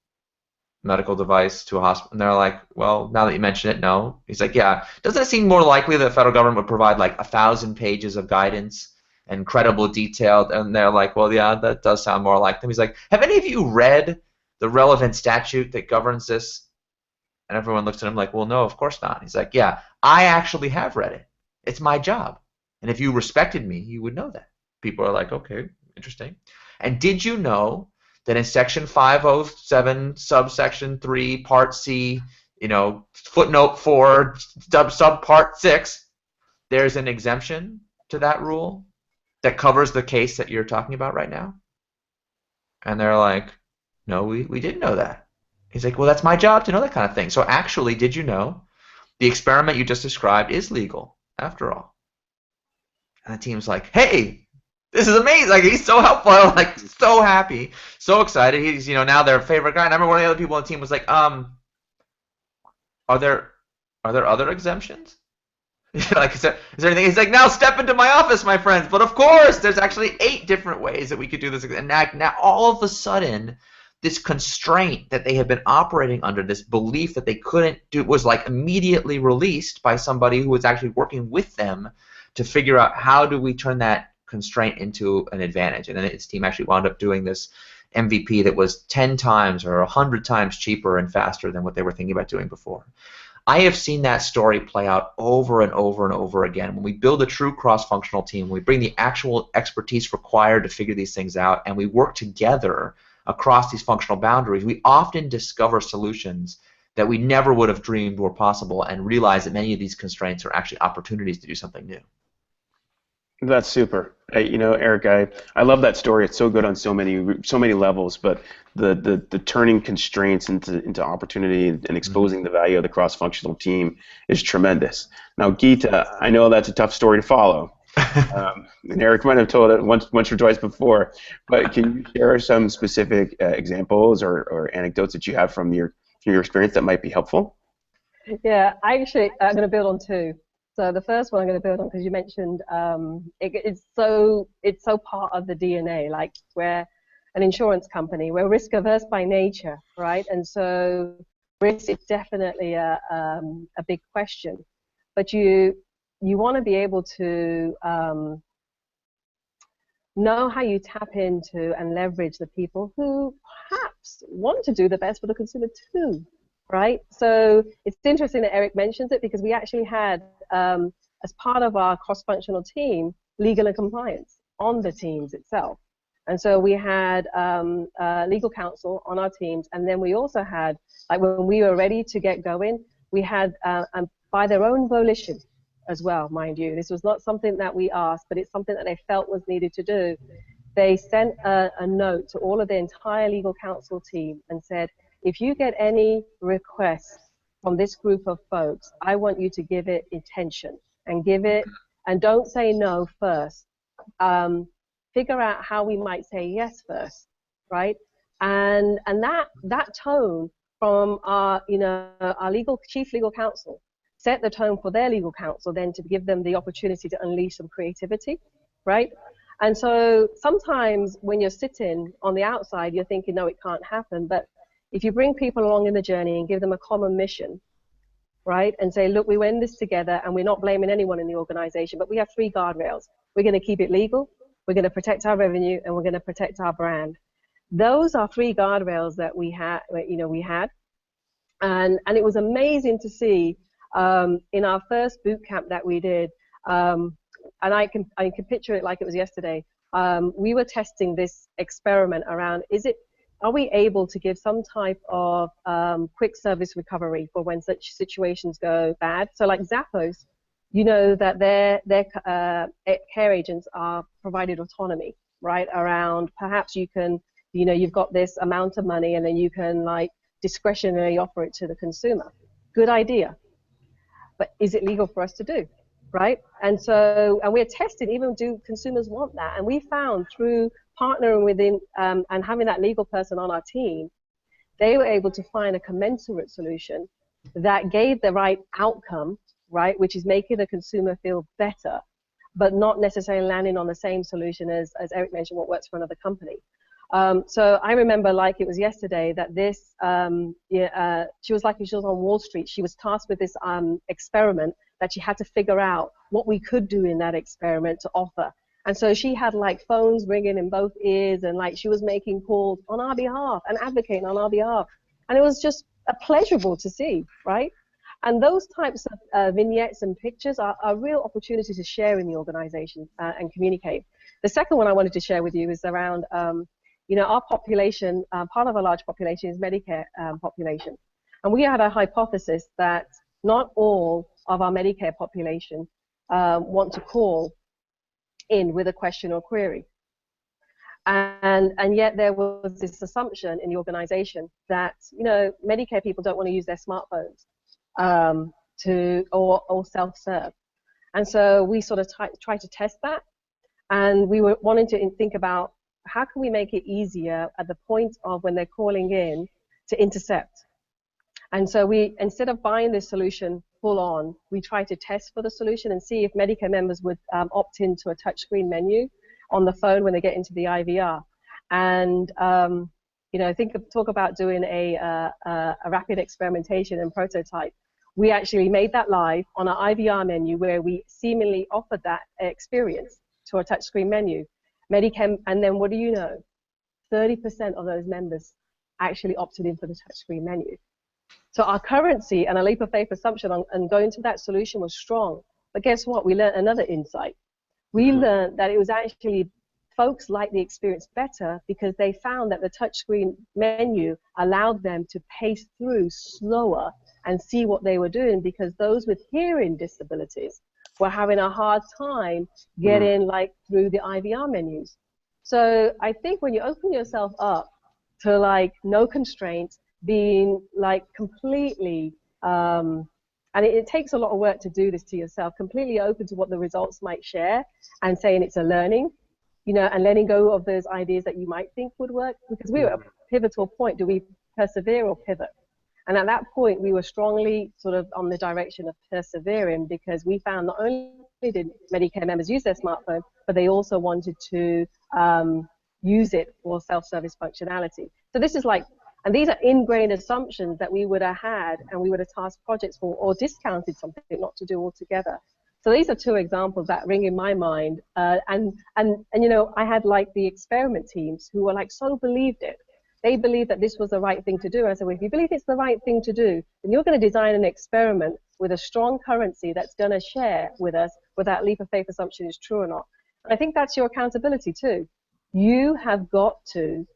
medical device to a hospital? And they're like, well, now that you mention it, no. He's like, yeah. Doesn't it seem more likely that the federal government would provide like 1,000 pages of guidance and incredible detailed? And they're like, well, yeah, that does sound more like them. He's like, have any of you read the relevant statute that governs this? And everyone looks at him like, well, no, of course not. He's like, yeah, I actually have read it. It's my job. And if you respected me, you would know that. People are like, okay, interesting. And did you know that in Section 507, subsection 3, Part C, footnote 4, subpart 6, there's an exemption to that rule that covers the case that you're talking about right now? And they're like, no, we didn't know that. He's like, well, that's my job to know that kind of thing. So actually, did you know the experiment you just described is legal after all? And the team's like, hey, this is amazing. Like, he's so helpful, like so happy, so excited. He's, now their favorite guy. And I remember one of the other people on the team was like, are there other exemptions? Like, is there anything? He's like, now step into my office, my friends. But of course, there's actually 8 different ways that we could do this. And now all of a sudden, this constraint that they had been operating under, this belief that they couldn't do, was like immediately released by somebody who was actually working with them to figure out how do we turn that constraint into an advantage. And then his team actually wound up doing this MVP that was 10 times or 100 times cheaper and faster than what they were thinking about doing before. I have seen that story play out over and over and over again. When we build a true cross-functional team, we bring the actual expertise required to figure these things out, and we work together across these functional boundaries, we often discover solutions that we never would have dreamed were possible, and realize that many of these constraints are actually opportunities to do something new. That's super. Eric, I love that story. It's so good on so many levels. But the turning constraints into opportunity and exposing the value of the cross-functional team is tremendous. Now, Geeta, I know that's a tough story to follow. And Eric might have told it once or twice before. But can you share some specific examples or anecdotes that you have from your experience that might be helpful? Yeah, I'm going to build on two. So the first one I'm going to build on, because you mentioned it's so part of the DNA. Like, we're an insurance company, we're risk averse by nature, right? And so risk is definitely a big question. But you want to be able to know how you tap into and leverage the people who perhaps want to do the best for the consumer too. Right? So it's interesting that Eric mentions it, because we actually had, as part of our cross-functional team, legal and compliance on the teams itself. And so we had legal counsel on our teams, and then we also had, like, when we were ready to get going, we had, by their own volition as well, mind you. This was not something that we asked, but it's something that they felt was needed to do. They sent a note to all of the entire legal counsel team and said, if you get any requests from this group of folks, I want you to give it attention and don't say no first. Figure out how we might say yes first, right? And that tone from our chief legal counsel set the tone for their legal counsel then to give them the opportunity to unleash some creativity, right? And so sometimes when you're sitting on the outside, you're thinking, no, it can't happen. But if you bring people along in the journey and give them a common mission, right, and say, look, we went this together, and we're not blaming anyone in the organization, but we have 3 guardrails. We're going to keep it legal, we're going to protect our revenue, and we're going to protect our brand. Those are 3 guardrails that we had, and it was amazing to see in our first boot camp that we did, and I can picture it like it was yesterday. We were testing this experiment around, are we able to give some type of quick service recovery for when such situations go bad? So like Zappos, that their care agents are provided autonomy, right? Around, perhaps you can, you've got this amount of money and then you can like discretionarily offer it to the consumer. Good idea. But is it legal for us to do? Right? And we're testing, even do consumers want that? And we found through partnering within and having that legal person on our team, they were able to find a commensurate solution that gave the right outcome, right, which is making the consumer feel better, but not necessarily landing on the same solution as Eric mentioned, what works for another company. So I remember like it was yesterday that this, she was like, she was on Wall Street. She was tasked with this experiment that she had to figure out what we could do in that experiment to offer. And so she had like phones ringing in both ears, and like she was making calls on our behalf and advocating on our behalf. And it was just pleasurable to see, right? And those types of vignettes and pictures are real opportunities to share in the organization and communicate. The second one I wanted to share with you is around, our population, part of our large population is Medicare population. And we had a hypothesis that not all of our Medicare population want to call in with a question or query. And yet there was this assumption in the organization that, Medicare people don't want to use their smartphones or self-serve. And so we sort of tried to test that. And we were wanting to think about how can we make it easier at the point of when they're calling in to intercept. And so we, instead of buying this solution full on, we tried to test for the solution and see if Medicare members would opt into a touchscreen menu on the phone when they get into the IVR. And talk about doing a rapid experimentation and prototype. We actually made that live on our IVR menu where we seemingly offered that experience to a touchscreen menu. Medicare, and then what do you know? 30% of those members actually opted in for the touchscreen menu. So our currency and a leap of faith assumption on going to that solution was strong. But guess what? We learned another insight. We learned that it was actually folks liked the experience better because they found that the touchscreen menu allowed them to pace through slower and see what they were doing, because those with hearing disabilities were having a hard time getting like through the IVR menus. So I think when you open yourself up to like no constraints, being like completely, and it takes a lot of work to do this to yourself, completely open to what the results might share and saying it's a learning, and letting go of those ideas that you might think would work, because we were at a pivotal point. Do we persevere or pivot? And at that point, we were strongly sort of on the direction of persevering, because we found not only did Medicare members use their smartphone, but they also wanted to use it for self-service functionality. So this is like, and these are ingrained assumptions that we would have had, and we would have tasked projects for, or discounted something not to do altogether. So these are two examples that ring in my mind. And I had like the experiment teams who were like so believed it. They believed that this was the right thing to do. And I said, well, if you believe it's the right thing to do, then you're going to design an experiment with a strong currency that's going to share with us whether that leap of faith assumption is true or not. And I think that's your accountability too. You have got to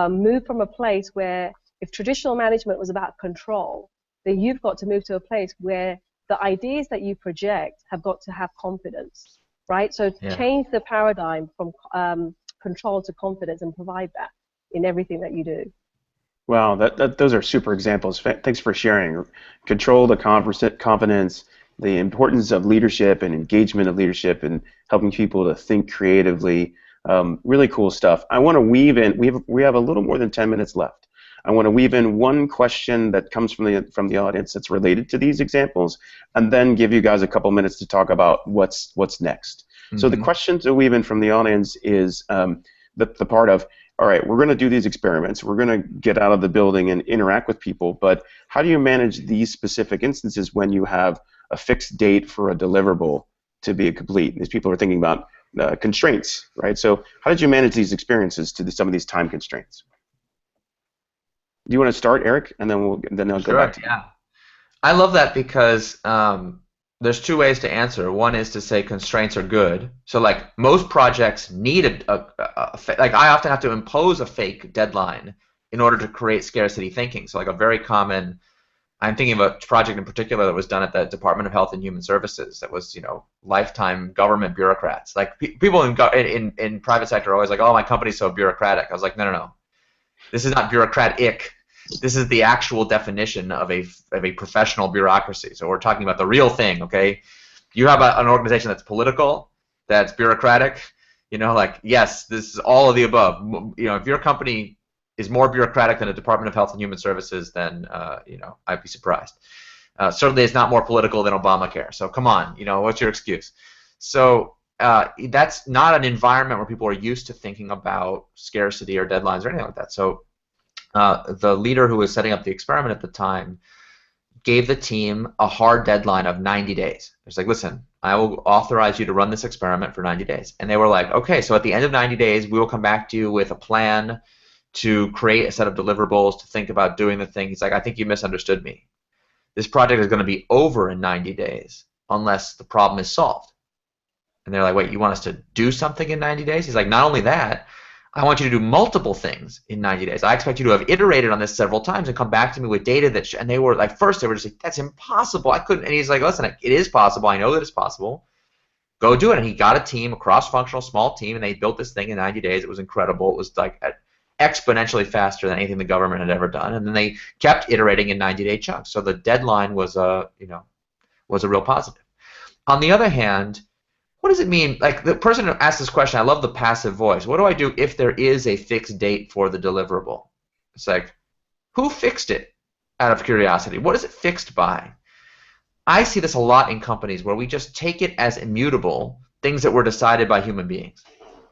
move from a place where, if traditional management was about control, then you've got to move to a place where the ideas that you project have got to have confidence, right? So change the paradigm from control to confidence, and provide that in everything that you do. Wow, those are super examples. Thanks for sharing. Control, the confidence, the importance of leadership and engagement of leadership, and helping people to think creatively. Really cool stuff. I want to weave in. We have a little more than 10 minutes left. I want to weave in one question that comes from the audience that's related to these examples, and then give you guys a couple minutes to talk about what's next. So the question to weave in from the audience is the part of, all right, we're going to do these experiments. We're going to get out of the building and interact with people, but how do you manage these specific instances when you have a fixed date for a deliverable to be complete? These people are thinking about constraints, right? So how did you manage these experiences to some of these time constraints? Do you want to start, Eric, and then I'll go back to you? Yeah. I love that, because there's two ways to answer. One is to say constraints are good. So like most projects need like I often have to impose a fake deadline in order to create scarcity thinking. So like a very common, I'm thinking of a project in particular that was done at the Department of Health and Human Services that was, lifetime government bureaucrats. Like people in private sector are always like, oh, my company's so bureaucratic. I was like, no. This is not bureaucratic. This is the actual definition of a professional bureaucracy. So we're talking about the real thing, okay? You have an organization that's political, that's bureaucratic, like, yes, this is all of the above. If your company is more bureaucratic than a Department of Health and Human Services, then, I'd be surprised. Certainly it's not more political than Obamacare. So come on, what's your excuse? So that's not an environment where people are used to thinking about scarcity or deadlines or anything like that. So the leader who was setting up the experiment at the time gave the team a hard deadline of 90 days. It's like, listen, I will authorize you to run this experiment for 90 days. And they were like, okay, so at the end of 90 days, we will come back to you with a plan to create a set of deliverables, to think about doing the thing. He's like, I think you misunderstood me. This project is going to be over in 90 days unless the problem is solved. And they're like, wait, you want us to do something in 90 days? He's like, not only that, I want you to do multiple things in 90 days. I expect you to have iterated on this several times and come back to me with data that, and they were like, first they were just like, that's impossible. I couldn't. And he's like, listen, it is possible. I know that it's possible. Go do it. And he got a team, a cross-functional small team, and they built this thing in 90 days. It was incredible. It was like exponentially faster than anything the government had ever done. And then they kept iterating in 90-day chunks. So the deadline was a real positive. On the other hand, what does it mean? Like the person who asked this question, I love the passive voice. What do I do if there is a fixed date for the deliverable? It's like, who fixed it out of curiosity? What is it fixed by? I see this a lot in companies where we just take it as immutable, things that were decided by human beings.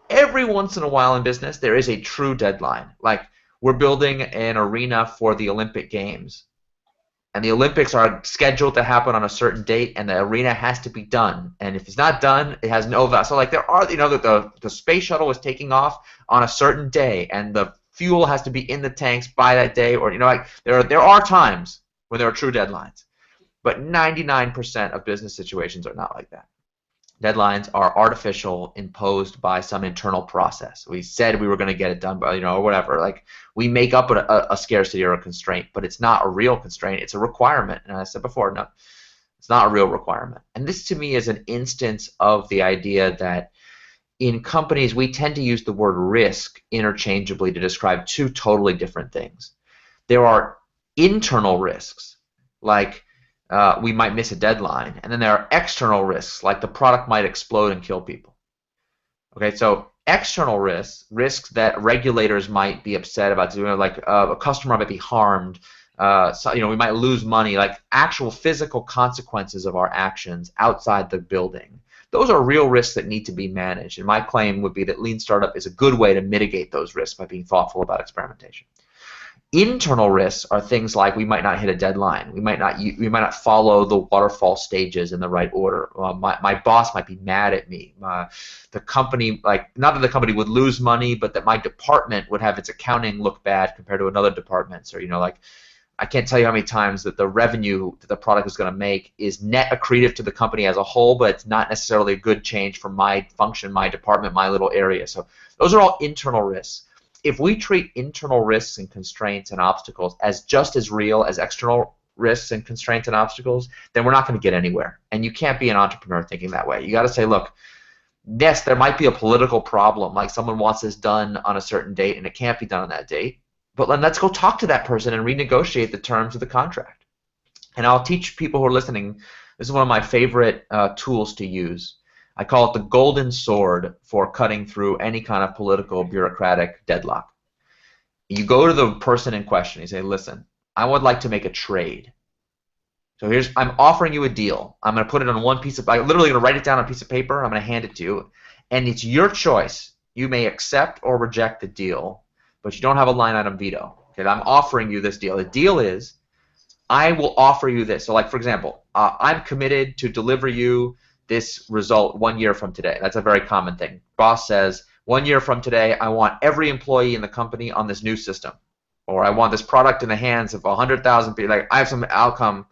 Every once in a while in business, there is a true deadline. Like we're building an arena for the Olympic Games. And the Olympics are scheduled to happen on a certain date, and the arena has to be done. And if it's not done, it has no value. So like there are, the space shuttle is taking off on a certain day, and the fuel has to be in the tanks by that day, or like there are times when there are true deadlines. But 99% of business situations are not like that. Deadlines are artificial, imposed by some internal process. We said we were going to get it done, by, or whatever. Like, we make up a scarcity or a constraint, but it's not a real constraint. It's a requirement. And I said before, no, it's not a real requirement. And this to me is an instance of the idea that in companies we tend to use the word risk interchangeably to describe two totally different things. There are internal risks, like we might miss a deadline, and then there are external risks, like the product might explode and kill people. Okay, so external risks that regulators might be upset about doing, like a customer might be harmed, so, we might lose money, like actual physical consequences of our actions outside the building. Those are real risks that need to be managed, and my claim would be that Lean Startup is a good way to mitigate those risks by being thoughtful about experimentation. Internal risks are things like we might not hit a deadline, we might not follow the waterfall stages in the right order. My boss might be mad at me. The company, not that the company would lose money, but that my department would have its accounting look bad compared to another department's, or I can't tell you how many times that the revenue that the product is going to make is net accretive to the company as a whole, but it's not necessarily a good change for my function, my department, my little area. So those are all internal risks. If we treat internal risks and constraints and obstacles as just as real as external risks and constraints and obstacles, then we're not going to get anywhere. And you can't be an entrepreneur thinking that way. You got to say, look, yes, there might be a political problem, like someone wants this done on a certain date and it can't be done on that date. But let's go talk to that person and renegotiate the terms of the contract. And I'll teach people who are listening, this is one of my favorite tools to use. I call it the golden sword for cutting through any kind of political, bureaucratic deadlock. You go to the person in question, you say, listen, I would like to make a trade. So I'm offering you a deal. I'm going to put it on one piece of, I'm literally going to write it down on a piece of paper, I'm going to hand it to you, and it's your choice. You may accept or reject the deal, but you don't have a line item veto. Okay, I'm offering you this deal. The deal is, I will offer you this. So, like, for example, I'm committed to deliver you this result 1 year from today. That's a very common thing. Boss says, 1 year from today, I want every employee in the company on this new system. Or I want this product in the hands of 100,000 people. Like, I have some outcome.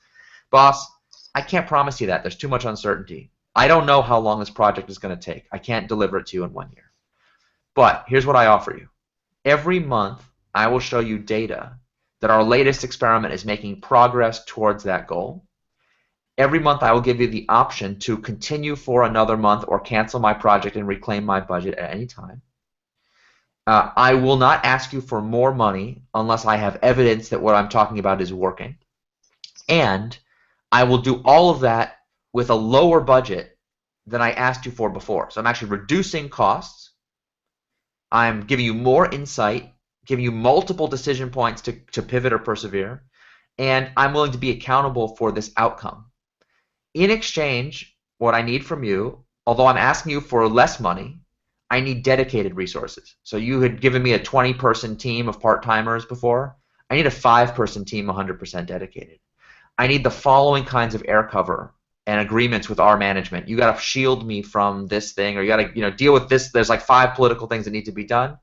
Boss, I can't promise you that. There's too much uncertainty. I don't know how long this project is going to take. I can't deliver it to you in 1 year. But here's what I offer you. Every month, I will show you data that our latest experiment is making progress towards that goal. Every month, I will give you the option to continue for another month or cancel my project and reclaim my budget at any time. I will not ask you for more money unless I have evidence that what I'm talking about is working. And I will do all of that with a lower budget than I asked you for before. So I'm actually reducing costs. I'm giving you more insight, giving you multiple decision points to pivot or persevere, and I'm willing to be accountable for this outcome. In exchange, what I need from you, although I'm asking you for less money, I need dedicated resources. So you had given me a 20-person team of part-timers before. I need a 5-person team 100% dedicated. I need the following kinds of air cover and agreements with our management. You got to shield me from this thing, or you got to deal with this. There's like 5 political things that need to be done,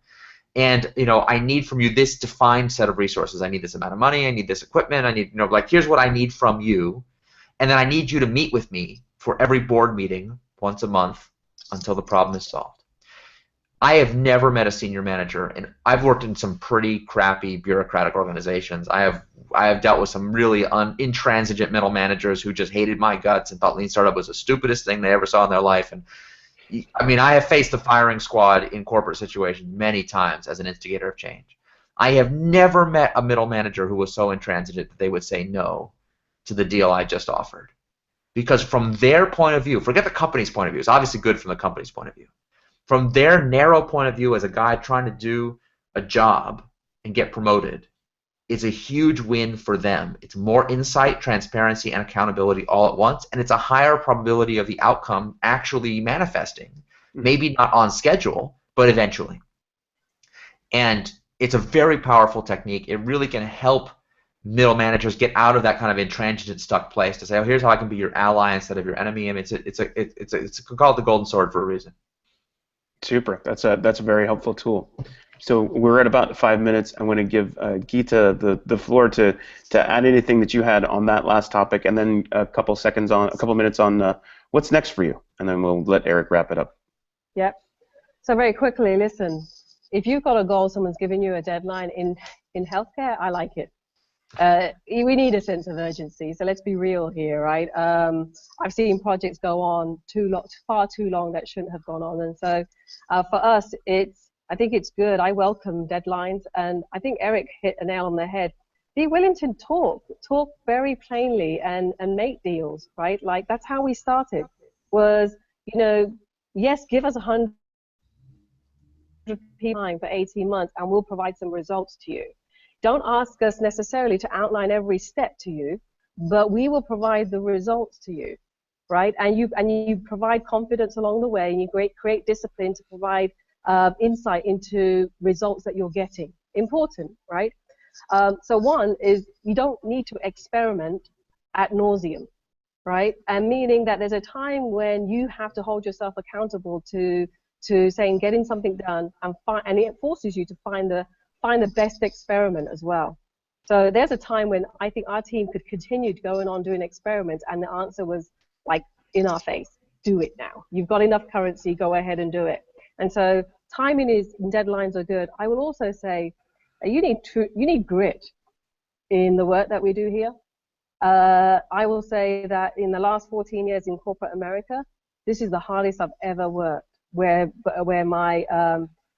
and I need from you this defined set of resources. I need this amount of money. I need this equipment. I need here's what I need from you, and then I need you to meet with me for every board meeting once a month until the problem is solved. I have never met a senior manager, and I've worked in some pretty crappy bureaucratic organizations. I have dealt with some really intransigent middle managers who just hated my guts and thought Lean Startup was the stupidest thing they ever saw in their life. And I mean, I have faced the firing squad in corporate situations many times as an instigator of change. I have never met a middle manager who was so intransigent that they would say no to the deal I just offered. Because from their point of view, forget the company's point of view, it's obviously good from the company's point of view. From their narrow point of view as a guy trying to do a job and get promoted, it's a huge win for them. It's more insight, transparency, and accountability all at once, and it's a higher probability of the outcome actually manifesting. Maybe not on schedule, but eventually. And it's a very powerful technique. It really can help middle managers get out of that kind of intransigent, stuck place to say, oh, here's how I can be your ally instead of your enemy. I mean, it's called the golden sword for a reason. Super. That's a very helpful tool. So we're at about 5 minutes. I want to give Geeta the floor to add anything that you had on that last topic, and then a couple minutes on What's next for you? And then we'll let Eric wrap it up. Yep. So very quickly, listen, if you've got a goal, someone's giving you a deadline in healthcare, I like it. We need a sense of urgency, so let's be real here, right? I've seen projects go on far too long that shouldn't have gone on, and so for us, I think it's good. I welcome deadlines, and I think Eric hit a nail on the head. Be willing to talk very plainly, and make deals, right? Like that's how we started. Was yes, give us 100 people for 18 months, and we'll provide some results to you. Don't ask us necessarily to outline every step to you, but we will provide the results to you, right? And you provide confidence along the way, and you create discipline to provide insight into results that you're getting. Important, right? So one is you don't need to experiment ad nauseum, right? And meaning that there's a time when you have to hold yourself accountable to saying getting something done, and it forces you to find the best experiment as well. So there's a time when I think our team could continue going on doing experiments, and the answer was like in our face, do it now. You've got enough currency, go ahead and do it. And so timing and deadlines are good. I will also say you need grit in the work that we do here. I will say that in the last 14 years in corporate America, this is the hardest I've ever worked, where my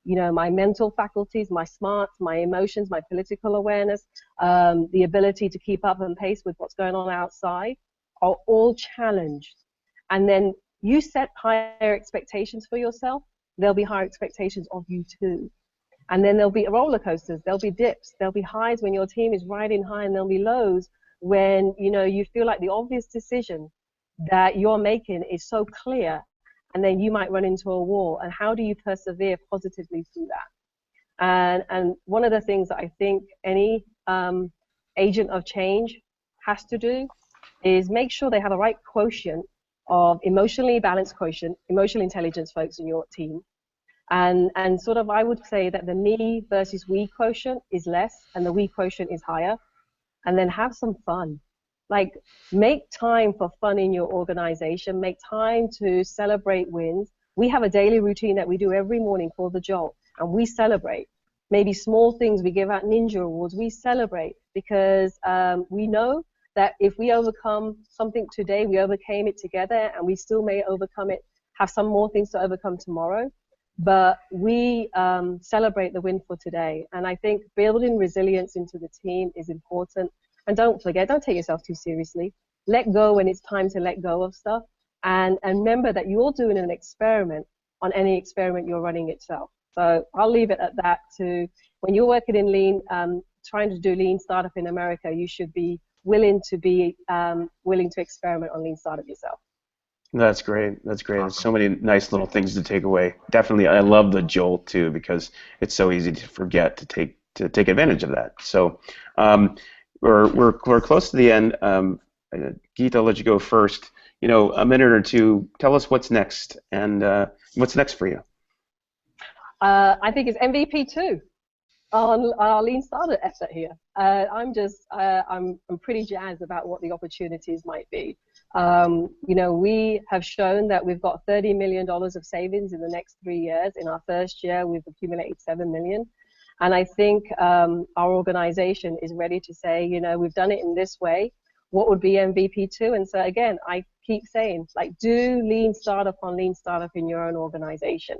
my mental faculties, my smarts, my emotions, my political awareness, the ability to keep up and pace with what's going on outside are all challenged. And then you set higher expectations for yourself, there'll be higher expectations of you too. And then there'll be roller coasters, there'll be dips, there'll be highs when your team is riding high, and there'll be lows when you feel like the obvious decision that you're making is so clear, and then you might run into a wall. And how do you persevere positively through that? And one of the things that I think any agent of change has to do is make sure they have the right quotient of emotionally balanced quotient, emotional intelligence folks in your team. And sort of I would say that the me versus we quotient is less and the we quotient is higher. And then have some fun. Like, make time for fun in your organization. Make time to celebrate wins. We have a daily routine that we do every morning called the Jolt, and we celebrate. Maybe small things, we give out ninja awards. We celebrate because we know that if we overcome something today, we overcame it together, and we still may overcome it, have some more things to overcome tomorrow. But we celebrate the win for today. And I think building resilience into the team is important. And don't forget, don't take yourself too seriously. Let go when it's time to let go of stuff. And remember that you're doing an experiment on any experiment you're running itself. So I'll leave it at that. To when you're working in lean, trying to do lean startup in America, you should be willing to experiment on lean startup yourself. That's great. That's great. There's so many nice little things to take away. Definitely, I love the jolt too, because it's so easy to forget to take advantage of that. So we're close to the end. Geeta, I'll let you go first. A minute or two. Tell us what's next, and what's next for you. I think it's MVP 2 on our lean startup effort here. I'm pretty jazzed about what the opportunities might be. We have shown that we've got $30 million of savings in the next 3 years. In our first year, we've accumulated $7 million. And I think our organization is ready to say, we've done it in this way. What would be MVP 2? And so again, I keep saying, like, do lean startup on lean startup in your own organization,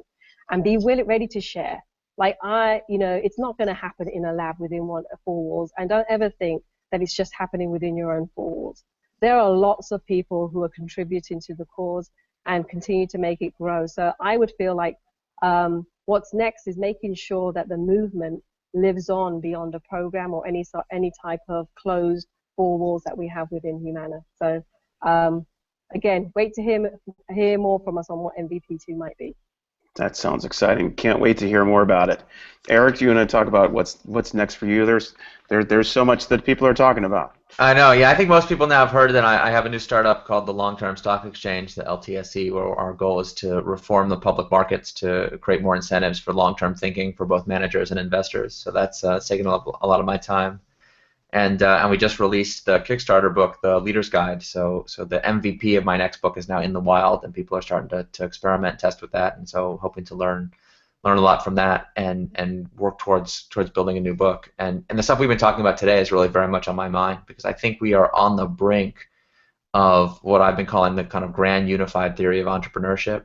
and be ready to share. Like it's not going to happen in a lab within 4 walls. And don't ever think that it's just happening within your own 4 walls. There are lots of people who are contributing to the cause and continue to make it grow. So I would feel like what's next is making sure that the movement lives on beyond a program or any type of closed 4 walls that we have within Humana. So again, wait to hear more from us on what MVP2 might be. That sounds exciting. Can't wait to hear more about it. Eric, do you want to talk about what's next for you? There's so much that people are talking about. I know, yeah. I think most people now have heard that I have a new startup called the Long-Term Stock Exchange, the LTSE, where our goal is to reform the public markets to create more incentives for long-term thinking for both managers and investors. So that's taken a lot of my time. And we just released the Kickstarter book, the Leader's Guide. So the MVP of my next book is now in the wild, and people are starting to experiment and test with that. And so hoping to learn a lot from that and work towards building a new book. And the stuff we've been talking about today is really very much on my mind, because I think we are on the brink of what I've been calling the kind of grand unified theory of entrepreneurship,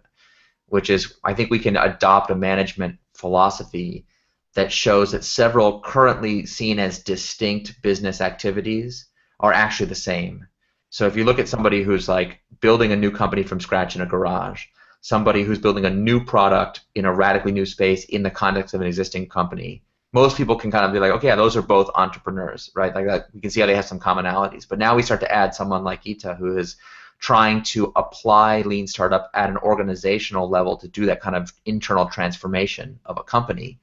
which is I think we can adopt a management philosophy that shows that several currently seen as distinct business activities are actually the same. So if you look at somebody who's like building a new company from scratch in a garage, somebody who's building a new product in a radically new space in the context of an existing company, most people can kind of be like, okay, yeah, those are both entrepreneurs, right? Like that, we can see how they have some commonalities. But now we start to add someone like Geeta, who is trying to apply lean startup at an organizational level to do that kind of internal transformation of a company.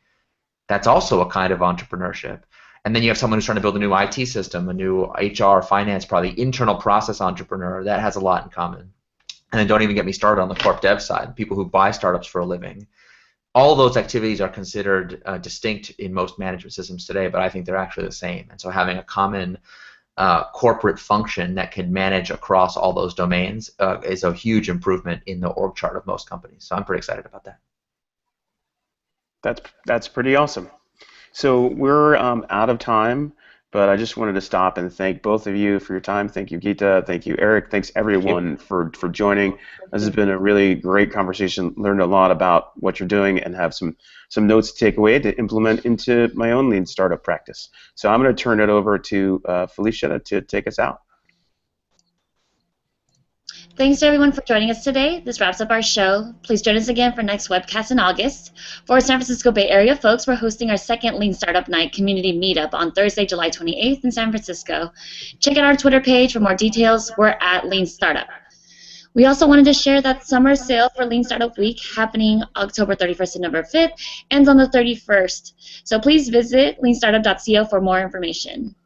That's also a kind of entrepreneurship. And then you have someone who's trying to build a new IT system, a new HR, finance, probably internal process entrepreneur. That has a lot in common. And then don't even get me started on the corp dev side, people who buy startups for a living. All those activities are considered distinct in most management systems today, but I think they're actually the same. And so having a common corporate function that can manage across all those domains is a huge improvement in the org chart of most companies. So I'm pretty excited about that. That's pretty awesome. So we're out of time, but I just wanted to stop and thank both of you for your time. Thank you, Geeta. Thank you, Eric. Thanks everyone for joining. This has been a really great conversation. Learned a lot about what you're doing and have some notes to take away to implement into my own lean startup practice. So I'm going to turn it over to Felicia to take us out. Thanks to everyone for joining us today. This wraps up our show. Please join us again for next webcast in August. For San Francisco Bay Area folks, we're hosting our second Lean Startup Night community meetup on Thursday, July 28th in San Francisco. Check out our Twitter page for more details. We're at Lean Startup. We also wanted to share that summer sale for Lean Startup Week happening October 31st and November 5th ends on the 31st. So please visit leanstartup.co for more information.